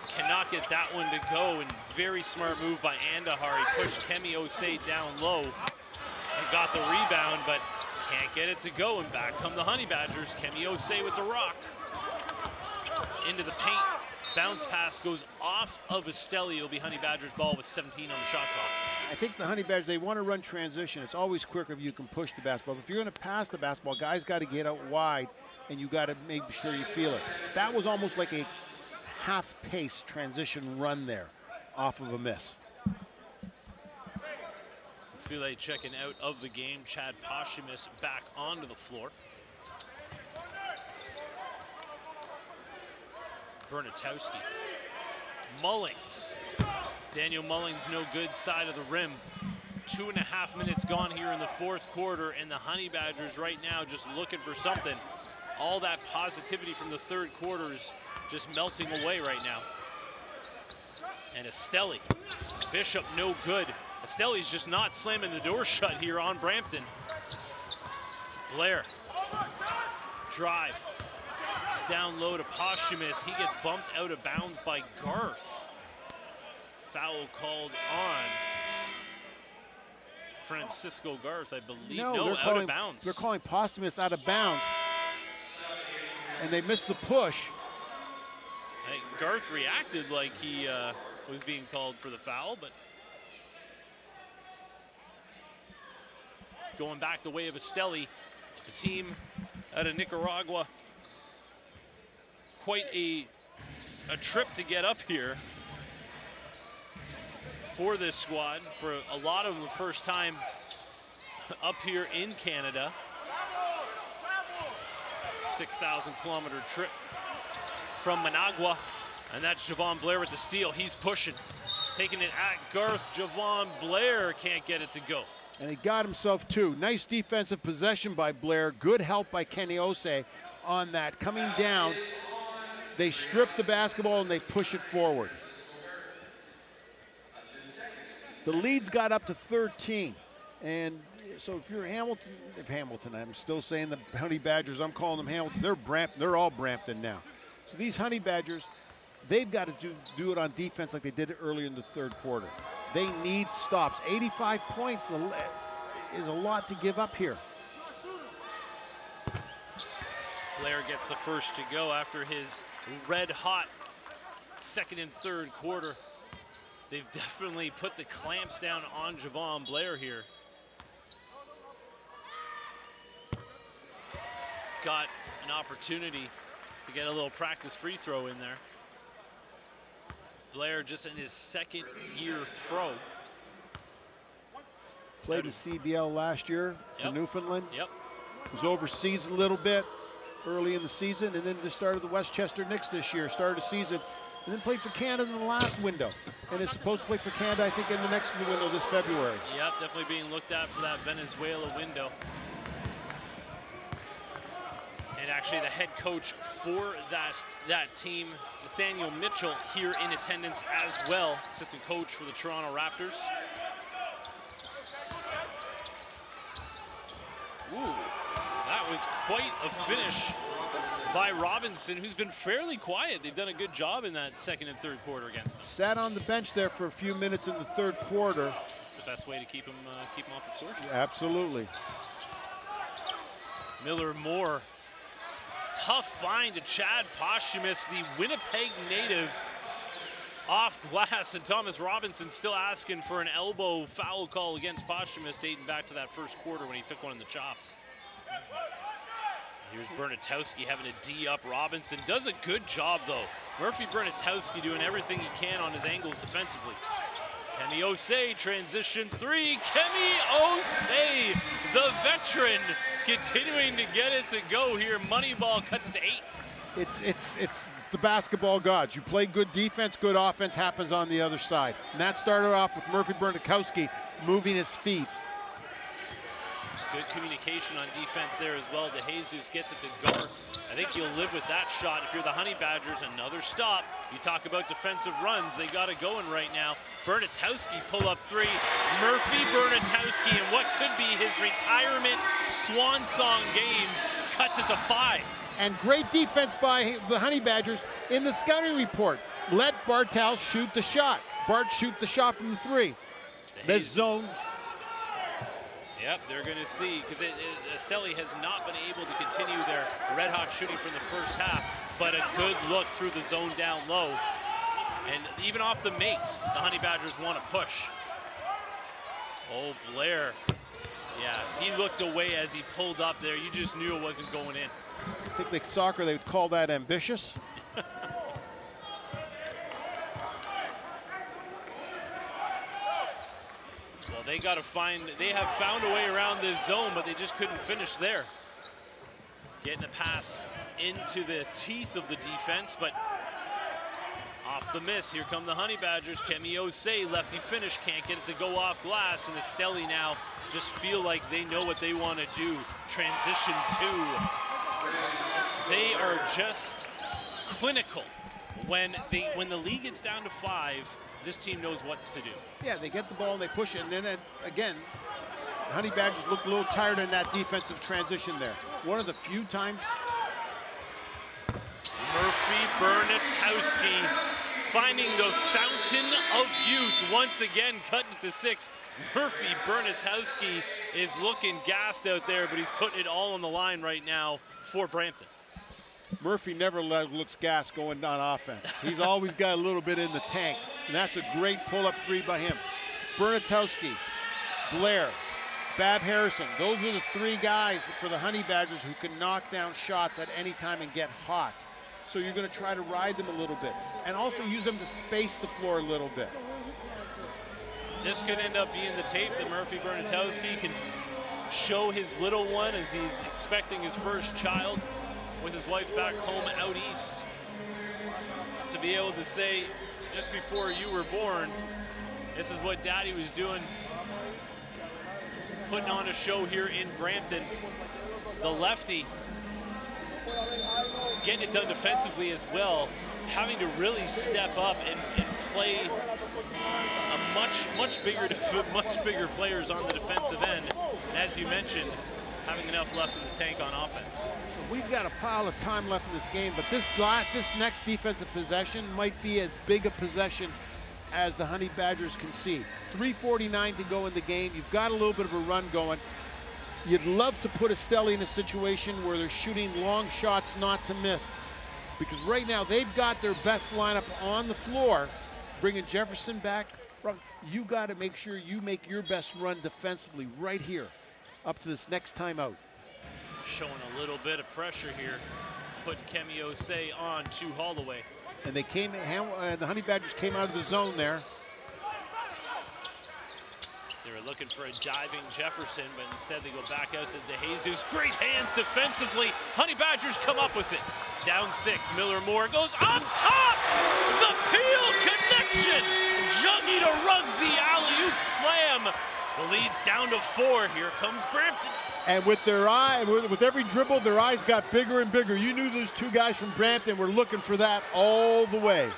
Speaker 1: Cannot get that one to go, and very smart move by Andahar. He pushed Kemi Osei down low and got the rebound, but can't get it to go, and back come the Honey Badgers. Kemi Osei with the rock. Into the paint, bounce pass goes off of Esteli. It'll be Honey Badgers ball with 17 on the shot clock.
Speaker 2: I think the Honey Badgers, they want to run transition. It's always quicker if you can push the basketball. If you're going to pass the basketball, guys got to get out wide, and you got to make sure you feel it. That was almost like a half-pace transition run there off of a miss.
Speaker 1: File checking out of the game. Chad Posthumous back onto the floor. Bernatowski. Mullings. Daniel Mullings no good, side of the rim. 2.5 minutes gone here in the fourth quarter, and the Honey Badgers right now just looking for something. All that positivity from the third quarter is just melting away right now. And Esteli. Bishop no good. Esteli's just not slamming the door shut here on Brampton. Blair. Drive. Down low to Posthumous. He gets bumped out of bounds by Garth. Foul called on Francisco Garth, I believe. No, out of bounds.
Speaker 2: They're calling Posthumous out of bounds. And they missed the push.
Speaker 1: I think Garth reacted like he was being called for the foul, but going back the way of Esteli, the team out of Nicaragua. Quite a trip to get up here for this squad. For a lot of them, the first time up here in Canada. 6,000-kilometer trip from Managua, and that's Javon Blair with the steal. He's pushing, taking it at Garth. Javon Blair can't get it to go.
Speaker 2: And he got himself two. Nice defensive possession by Blair. Good help by Kenny Osei on that. Coming down, they strip the basketball and they push it forward. The lead's got up to 13. And so if you're Hamilton, I'm still saying the Honey Badgers, I'm calling them Hamilton. They're all Brampton now. So these Honey Badgers, they've got to do it on defense like they did it earlier in the third quarter. They need stops. 85 points is a lot to give up here.
Speaker 1: Blair gets the first to go after his red-hot second and third quarter. They've definitely put the clamps down on Javon Blair here. Got an opportunity to get a little practice free throw in there. Blair just in his second year pro.
Speaker 2: Played the CBL last year for Newfoundland.
Speaker 1: Yep.
Speaker 2: Was overseas a little bit early in the season, and then just started the Westchester Knicks this year, started the season, and then played for Canada in the last window. And is supposed to play for Canada, I think, in the next window this February.
Speaker 1: Yep, definitely being looked at for that Venezuela window. And actually the head coach for that team, Nathaniel Mitchell, here in attendance as well, assistant coach for the Toronto Raptors. Ooh, that was quite a finish by Robinson, who's been fairly quiet. They've done a good job in that second and third quarter against him.
Speaker 2: Sat on the bench there for a few minutes in the third quarter.
Speaker 1: It's the best way to keep him off the score sheet.
Speaker 2: Absolutely.
Speaker 1: Miller Moore. Tough find to Chad Posthumous, the Winnipeg native, off glass, and Thomas Robinson still asking for an elbow foul call against Posthumous, dating back to that first quarter when he took one in the chops. Here's Bernatowski having a D up Robinson. Does a good job though. Murphy Bernatowski doing everything he can on his angles defensively. Kemi Osei, transition three. Kemi Osei, the veteran, continuing to get it to go here. Moneyball cuts it to 8.
Speaker 2: It's the basketball gods. You play good defense, good offense happens on the other side. And that started off with Murphy Bernatowski moving his feet.
Speaker 1: Good communication on defense there as well. DeJesus gets it to Garth. I think you'll live with that shot if you're the Honey Badgers. Another stop. You talk about defensive runs. They got it going right now. Bernatowski pull up three. Murphy Bernatowski in what could be his retirement swan song games cuts it to 5.
Speaker 2: And great defense by the Honey Badgers in the scouting report. Let Bartel shoot the shot. Bart shoot the shot from the 3. This zone.
Speaker 1: Yep, they're going to see, because Esteli has not been able to continue their red-hot shooting from the first half, but a good look through the zone down low. And even off the mates, the Honey Badgers want to push. Oh, Blair. Yeah, he looked away as he pulled up there. You just knew it wasn't going in.
Speaker 2: I think like soccer, they would call that ambitious.
Speaker 1: They got to find, they have found a way around this zone, but they just couldn't finish there. Getting a pass into the teeth of the defense, but off the miss. Here come the Honey Badgers. Kemi Osei, lefty finish, can't get it to go off glass, and Esteli now just feel like they know what they want to do. Transition 2. They are just clinical. When the lead gets down to 5, this team knows what to do.
Speaker 2: Yeah, they get the ball, they push it, and then again, Honey Badgers look a little tired in that defensive transition there. One of the few times.
Speaker 1: Murphy Bernatowski finding the fountain of youth once again, cutting it to 6. Murphy Bernatowski is looking gassed out there, but he's putting it all on the line right now for Brampton.
Speaker 2: Murphy never looks gas going on offense. He's always got a little bit in the tank, and that's a great pull-up 3 by him. Bernatowski, Blair, Bab Harrison, those are the 3 guys for the Honey Badgers who can knock down shots at any time and get hot. So you're going to try to ride them a little bit, and also use them to space the floor a little bit.
Speaker 1: This could end up being the tape that Murphy Bernatowski can show his little one as he's expecting his first child with his wife back home out east. To be able to say, just before you were born, this is what Daddy was doing, putting on a show here in Brampton. The lefty getting it done defensively as well, having to really step up and play a much bigger players on the defensive end. And as you mentioned, having enough left in the tank on offense.
Speaker 2: We've got a pile of time left in this game, but this next defensive possession might be as big a possession as the Honey Badgers can see. 3:49 to go in the game. You've got a little bit of a run going. You'd love to put Esteli in a situation where they're shooting long shots not to miss, because right now they've got their best lineup on the floor. Bringing Jefferson back, you got to make sure you make your best run defensively right here up to this next timeout.
Speaker 1: Showing a little bit of pressure here, putting Kemi Osei on to Holloway.
Speaker 2: And they came, the Honey Badgers came out of the zone there.
Speaker 1: They were looking for a diving Jefferson, but instead they go back out to DeJesus. Great hands defensively. Honey Badgers come up with it. Down 6, Miller Moore goes up top! The Peel connection! Juggy to Ruggsy, alley-oop slam The lead's down to 4. Here comes Brampton.
Speaker 4: And with their eye, with every dribble, their eyes got bigger and bigger. You knew those two guys from Brampton were looking for that all the way.
Speaker 1: And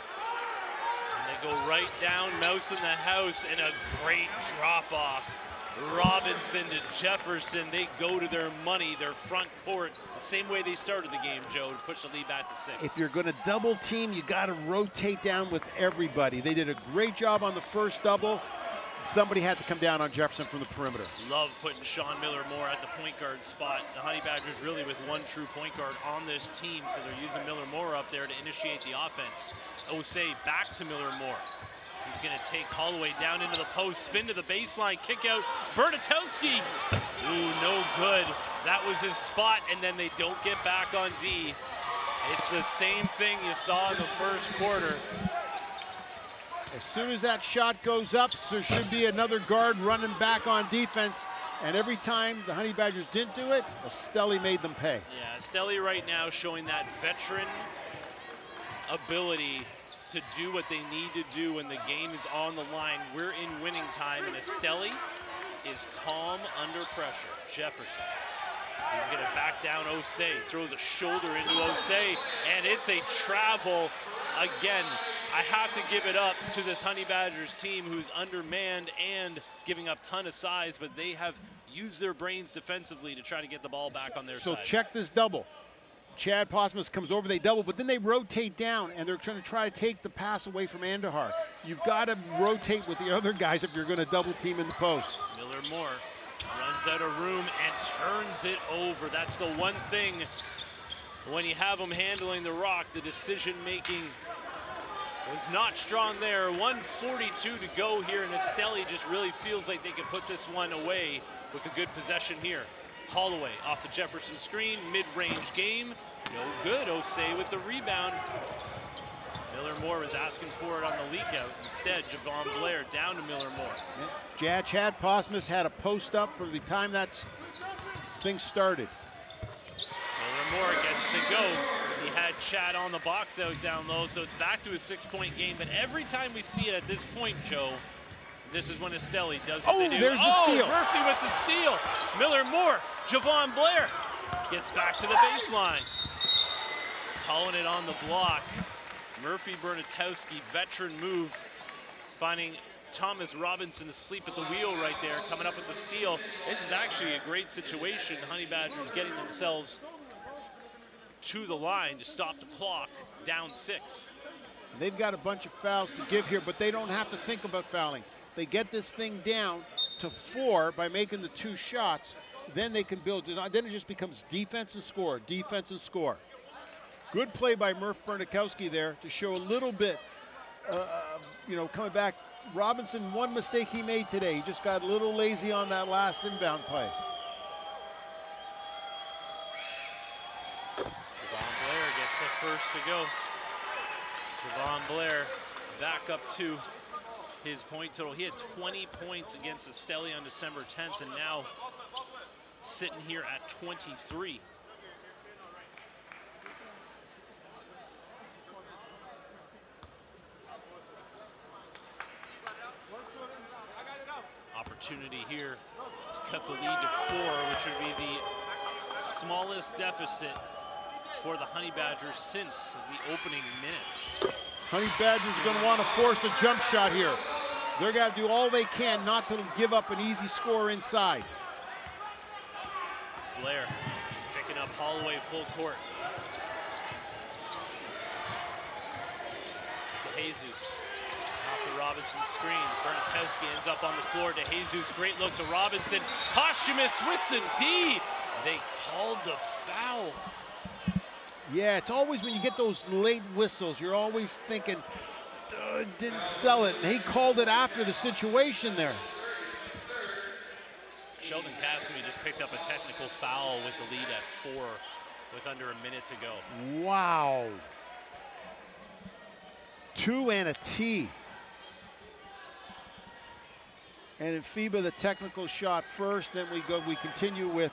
Speaker 1: they go right down, mouse in the house, and a great drop off. Robinson to Jefferson. They go to their money, their front court, the same way they started the game, Joe, to push the lead back to 6.
Speaker 2: If you're going to double team, you got to rotate down with everybody. They did a great job on the first double. Somebody had to come down on Jefferson from the perimeter.
Speaker 1: Love putting Sean Miller-Moore at the point guard spot. The Honey Badgers really with one true point guard on this team, so they're using Miller-Moore up there to initiate the offense. Osei back to Miller-Moore. He's going to take Holloway down into the post, spin to the baseline, kick out Bernatowski. Ooh, no good. That was his spot, and then they don't get back on D. It's the same thing you saw in the first quarter.
Speaker 2: As soon as that shot goes up, there should be another guard running back on defense. And every time the Honey Badgers didn't do it, Esteli made them pay.
Speaker 1: Yeah, Esteli right now showing that veteran ability to do what they need to do when the game is on the line. We're in winning time, and Esteli is calm under pressure. Jefferson, he's gonna back down Osei, throws a shoulder into Osei, and it's a travel. Again, I have to give it up to this Honey Badgers team who's undermanned and giving up ton of size, but they have used their brains defensively to try to get the ball back on their side.
Speaker 2: So check this double. Chad Posmus comes over, they double, but then they rotate down, and they're trying to take the pass away from Andahar. You've got to rotate with the other guys if you're going to double team in the post.
Speaker 1: Miller-Moore runs out of room and turns it over. That's the one thing when you have them handling the rock, the decision-making was not strong there. 1:42 to go here, and Esteli just really feels like they can put this one away with a good possession here. Holloway off the Jefferson screen, mid-range game, no good. Osei with the rebound. Miller-Moore was asking for it on the leak out. Instead, Javon Blair down to Miller-Moore.
Speaker 2: Yeah, Chad Posmus had a post up from the time that thing started.
Speaker 1: Miller-Moore gets to go. He had Chad on the box out down low, so it's back to a 6-point game. But every time we see it at this point, Joe, this is when Esteli does what they do.
Speaker 2: There's the steal.
Speaker 1: Murphy with the steal. Miller-Moore, Javon Blair gets back to the baseline. Calling it on the block. Murphy Bernatowski, veteran move, finding Thomas Robinson asleep at the wheel right there, coming up with the steal. This is actually a great situation. Honey Badgers getting themselves to the line to stop the clock, down 6.
Speaker 2: They've got a bunch of fouls to give here, but they don't have to think about fouling. They get this thing down to 4 by making the 2 shots. Then they can build it. Then it just becomes defense and score, defense and score. Good play by Murph Bernakowski there to show a little bit, coming back. Robinson, one mistake he made today. He just got a little lazy on that last inbound play.
Speaker 1: Javon Blair gets the first to go. Javon Blair back up to his point total. He had 20 points against Esteli on December 10th, and now sitting here at 23. Opportunity here to cut the lead to 4, which would be the smallest deficit for the Honey Badgers since the opening minutes.
Speaker 2: Honey Badgers are going to want to force a jump shot here. They're going to do all they can not to give up an easy score inside.
Speaker 1: Blair picking up Holloway full court. DeJesus off the Robinson screen. Bernatowski ends up on the floor. DeJesus, great look to Robinson. Posthumous with the D. They called the foul.
Speaker 2: Yeah, it's always when you get those late whistles, you're always thinking, didn't sell it. And he called it after the situation there.
Speaker 1: Sheldon Cassidy just picked up a technical foul with the lead at 4 with under a minute to go.
Speaker 2: Wow. 2 and a T. And in FIBA, the technical shot first, then we continue with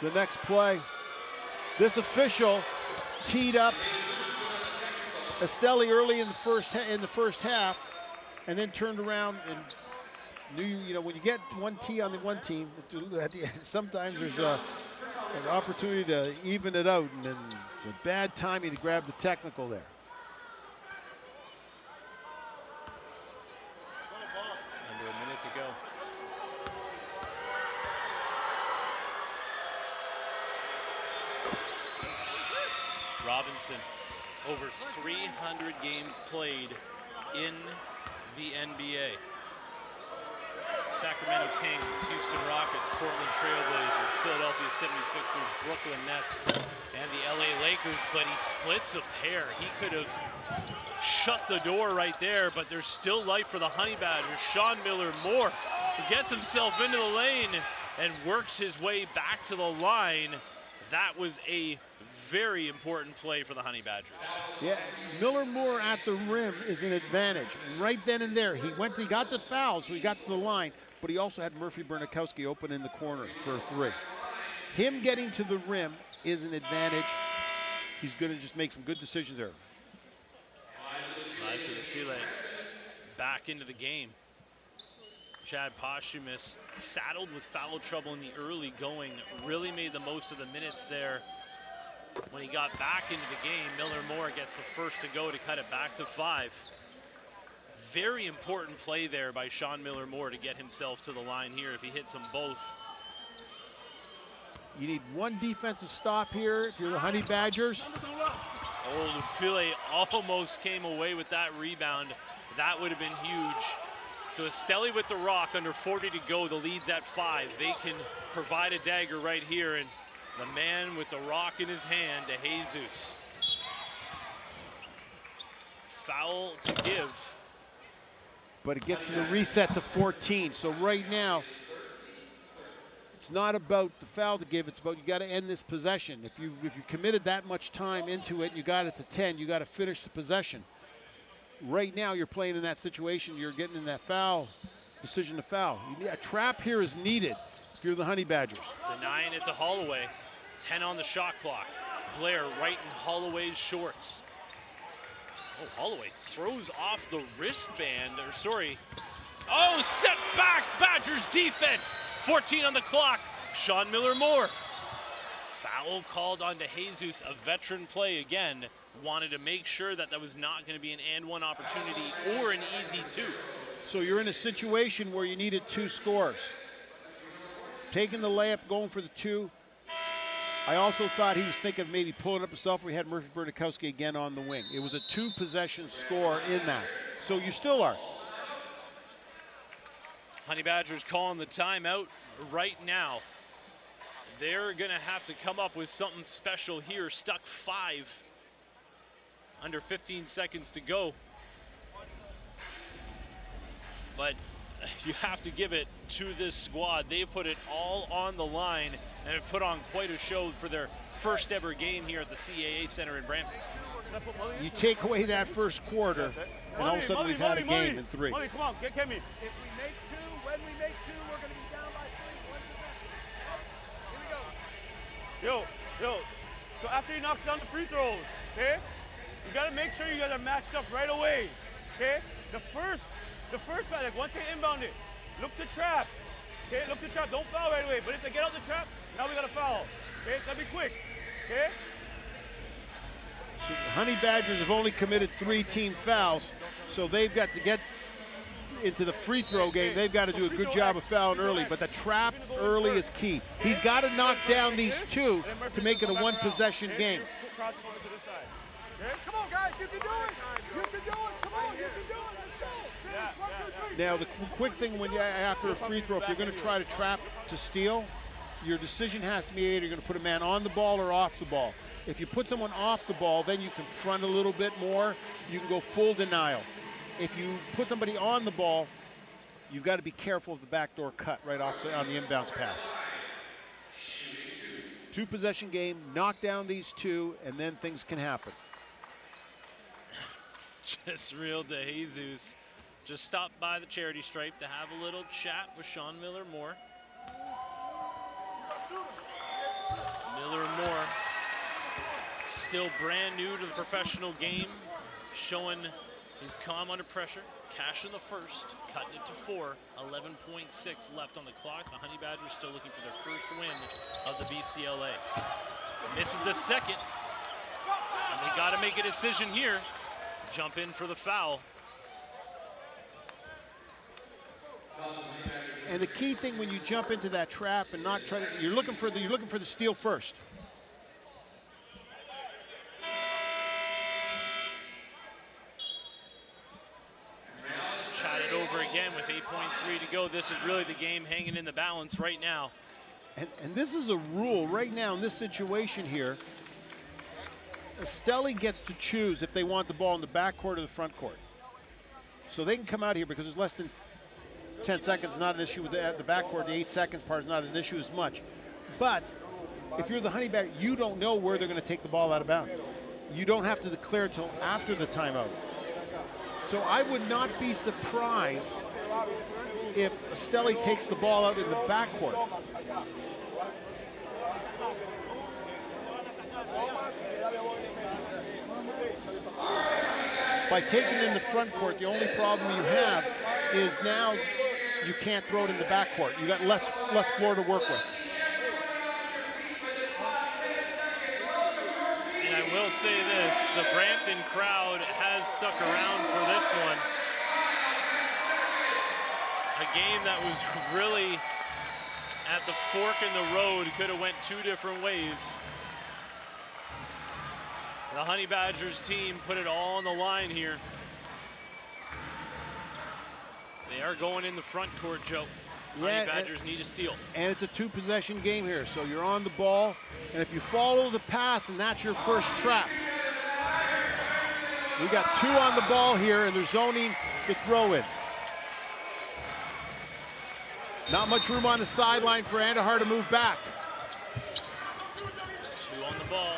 Speaker 2: the next play. This official teed up Esteli early in the first half, and then turned around and You know, when you get one T on the one team, sometimes there's an opportunity to even it out, and then it's a bad timing to grab the technical there.
Speaker 1: Under a minute to go. Robinson, over 300 games played in the NBA. Sacramento Kings, Houston Rockets, Portland Trailblazers, Philadelphia 76ers, Brooklyn Nets, and the LA Lakers, but he splits a pair. He could have shut the door right there, but there's still life for the Honey Badgers. Sean Miller-Moore gets himself into the lane and works his way back to the line. That was a very important play for the Honey Badgers.
Speaker 2: Yeah, Miller-Moore at the rim is an advantage. And right then and there, he got the foul, so he got to the line, but he also had Murphy Bernikowski open in the corner for a three. Him getting to the rim is an advantage. He's going to just make some good decisions there.
Speaker 1: Elijah File back into the game. Chad Posthumous, saddled with foul trouble in the early going, really made the most of the minutes there. When he got back into the game, Miller-Moore gets the first to go to cut it back to 5. Very important play there by Sean Miller-Moore to get himself to the line here if he hits them both.
Speaker 2: You need one defensive stop here if you're the Honey Badgers.
Speaker 1: Oh, File almost came away with that rebound. That would have been huge. So Esteli with the rock, under 40 to go, the lead's at 5. They can provide a dagger right here, and the man with the rock in his hand, De Jesus. Foul to give.
Speaker 2: But it gets in the reset to 14. So right now, it's not about the foul to give, it's about you got to end this possession. If you committed that much time into it, you got it to 10, you got to finish the possession. Right now, you're playing in that situation, you're getting in that foul, decision to foul. A trap here is needed if you're the Honey Badgers.
Speaker 1: Denying it to Holloway. 10 on the shot clock. Blair right in Holloway's shorts. Oh, Holloway throws off the wristband, or sorry. Oh, set back, Badgers defense. 14 on the clock. Sean Miller-Moore. Foul called on De Jesus, a veteran play again. Wanted to make sure that was not going to be an and one opportunity or an easy two.
Speaker 2: So you're in a situation where you needed 2 scores. Taking the layup, going for the 2. I also thought he was thinking of maybe pulling up himself where he had Murphy Bernikowski again on the wing. It was a 2-possession score in that. So you still are.
Speaker 1: Honey Badgers calling the timeout right now. They're going to have to come up with something special here. Stuck 5. Under 15 seconds to go. But you have to give it to this squad. They've put it all on the line and have put on quite a show for their first ever game here at the CAA Center in Brampton.
Speaker 2: You take away that first quarter, and all of a sudden we've had a game in 3.
Speaker 3: Come on, get Kemi.
Speaker 5: If we make 2, when we make 2, we're going to be down by 3. 1%. Here we go.
Speaker 3: Yo. So after he knocks down the free throws, okay? You got to make sure you guys are matched up right away, okay? The first pass, like once they inbound it, look to trap, okay? Look to trap, don't foul right away. But if they get out the trap, now we got to foul, okay? Gotta be quick, okay?
Speaker 2: So the Honey Badgers have only committed 3 team fouls, so they've got to get into the free throw game. They've got to do a good job of fouling early, but the trap early is key. He's got to knock down these 2 to make it a 1-possession game.
Speaker 5: Come on, guys, you can do it. You can do it. Come on, you can do it. Let's go. 1, 2, 3.
Speaker 2: Now, the quick thing when after a free throw, if you're going to try to trap to steal, your decision has to be either you're going to put a man on the ball or off the ball. If you put someone off the ball, then you can front a little bit more. You can go full denial. If you put somebody on the ball, you've got to be careful of the backdoor cut right off on the inbounds pass. 2-possession game, knock down these 2, and then things can happen.
Speaker 1: Just real De Jesus. Just stopped by the charity stripe to have a little chat with Sean Miller-Moore. Miller-Moore, still brand new to the professional game, showing He's calm under pressure. Cash in the first, cutting it to 4. 11.6 left on the clock. The Honey Badgers still looking for their first win of the BCLA. And this is the second. And they got to make a decision here. Jump in for the foul.
Speaker 2: And the key thing when you jump into that trap and not try to, you're looking for the steal first.
Speaker 1: Shot it over again with 8.3 to go. This is really the game hanging in the balance right now.
Speaker 2: And this is a rule right now in this situation here. Esteli gets to choose if they want the ball in the backcourt or the front court. So they can come out here because there's less than 10 seconds, not an issue with the backcourt. The 8 seconds part is not an issue as much. But if you're the Honey Badger, you don't know where they're going to take the ball out of bounds. You don't have to declare till after the timeout. So I would not be surprised if Esteli takes the ball out in the backcourt. By taking it in the front court, the only problem you have is now you can't throw it in the backcourt. You got less floor to work with.
Speaker 1: And I will say this, the Brampton crowd has stuck around for this one. A game that was really at the fork in the road, could have went 2 different ways. The Honey Badgers team put it all on the line here. They are going in the front court, Joe. Honey Badgers need a steal.
Speaker 2: And it's a 2-possession game here, so you're on the ball. And if you follow the pass, and that's your first trap. We got 2 on the ball here, and they're zoning the throw in. Not much room on the sideline for Andahar to move back.
Speaker 1: 2 on the ball.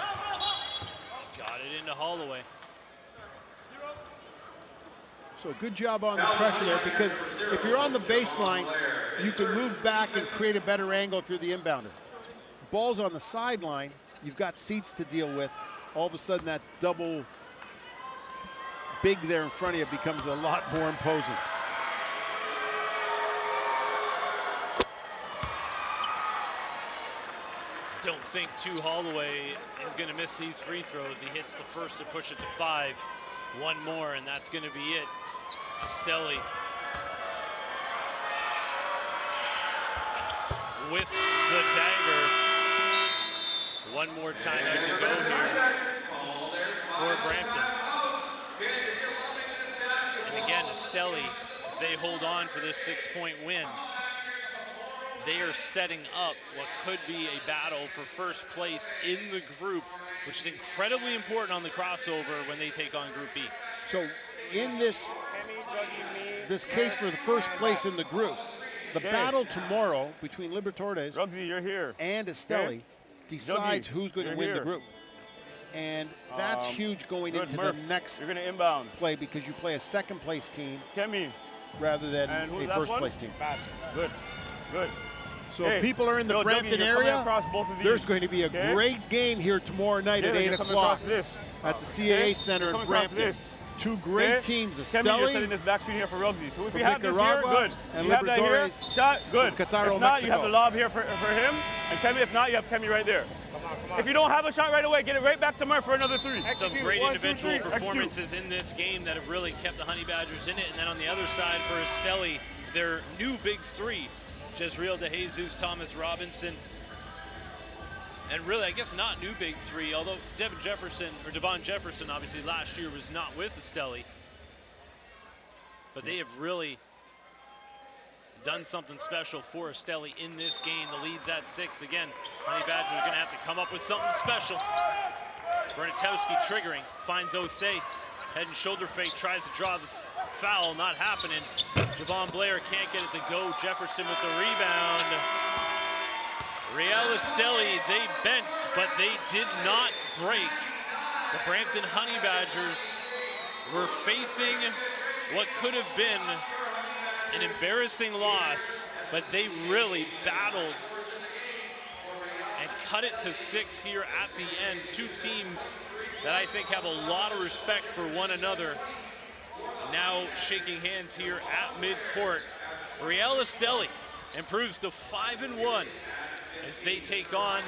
Speaker 1: Got it into Holloway.
Speaker 2: So good job on the pressure there, because if you're on the baseline, you can move back and create a better angle if you're the inbounder. Ball's on the sideline, you've got seats to deal with. All of a sudden that double big there in front of you becomes a lot more imposing.
Speaker 1: Don't think Holloway is going to miss these free throws. He hits the first to push it to 5. One more, and that's going to be it. Esteli with the dagger. One more timeout to go here for Brampton. And again, Esteli, if they hold on for this 6-point win, they are setting up what could be a battle for first place in the group, which is incredibly important on the crossover when they take on Group B.
Speaker 2: So in this case for the first place in the group, the battle tomorrow between Libertadores and Esteli decides who's going to win the group. And that's huge going into the next play, because you play a second place team rather than a first place team.
Speaker 3: Good.
Speaker 2: So if people are in the Brampton area, there's going to be a great game here tomorrow night at 8 o'clock at the CAA Center in Brampton. 2 great teams, Esteli,
Speaker 3: setting this back screen here for Rugby. So if we
Speaker 2: from
Speaker 3: have this here, good.
Speaker 2: And
Speaker 3: you have that here, shot, good.
Speaker 2: From Catharo,
Speaker 3: if not,
Speaker 2: Mexico.
Speaker 3: you have the lob here for him. And Kemi, if not, you have Kemi right there. If you don't have a shot right away, get it right back to Murph for another 3.
Speaker 1: Some great individual performances in this game that have really kept the Honey Badgers in it. And then on the other side for Esteli, their new big 3. Jezreel DeJesus, Thomas Robinson, and really, I guess not new big 3, although Devon Jefferson obviously last year was not with Esteli. But they have really done something special for Esteli in this game. The lead's at 6. Again, Honey Badgers are gonna have to come up with something special. Bernatowski triggering, finds Osei, head and shoulder fake, tries to draw the foul, not happening. Javon Blair can't get it to go. Jefferson with the rebound. Real Esteli, they bent, but they did not break. The Brampton Honey Badgers were facing what could have been an embarrassing loss, but they really battled and cut it to 6 here at the end. 2 teams that I think have a lot of respect for one another. now shaking hands here at midcourt. Esteli improves to 5-1 as they take on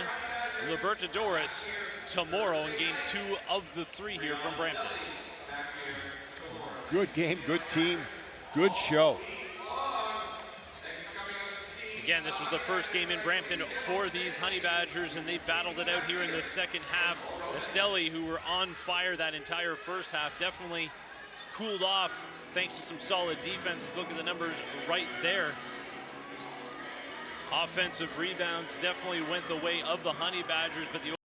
Speaker 1: Libertadores tomorrow in game 2 of the 3 here from Brampton.
Speaker 2: Good game, good team, good show.
Speaker 1: Again, this was the first game in Brampton for these Honey Badgers, and they battled it out here in the second half. Esteli, who were on fire that entire first half, definitely cooled off thanks to some solid defense. Let's look at the numbers right there. Offensive rebounds definitely went the way of the Honey Badgers, but the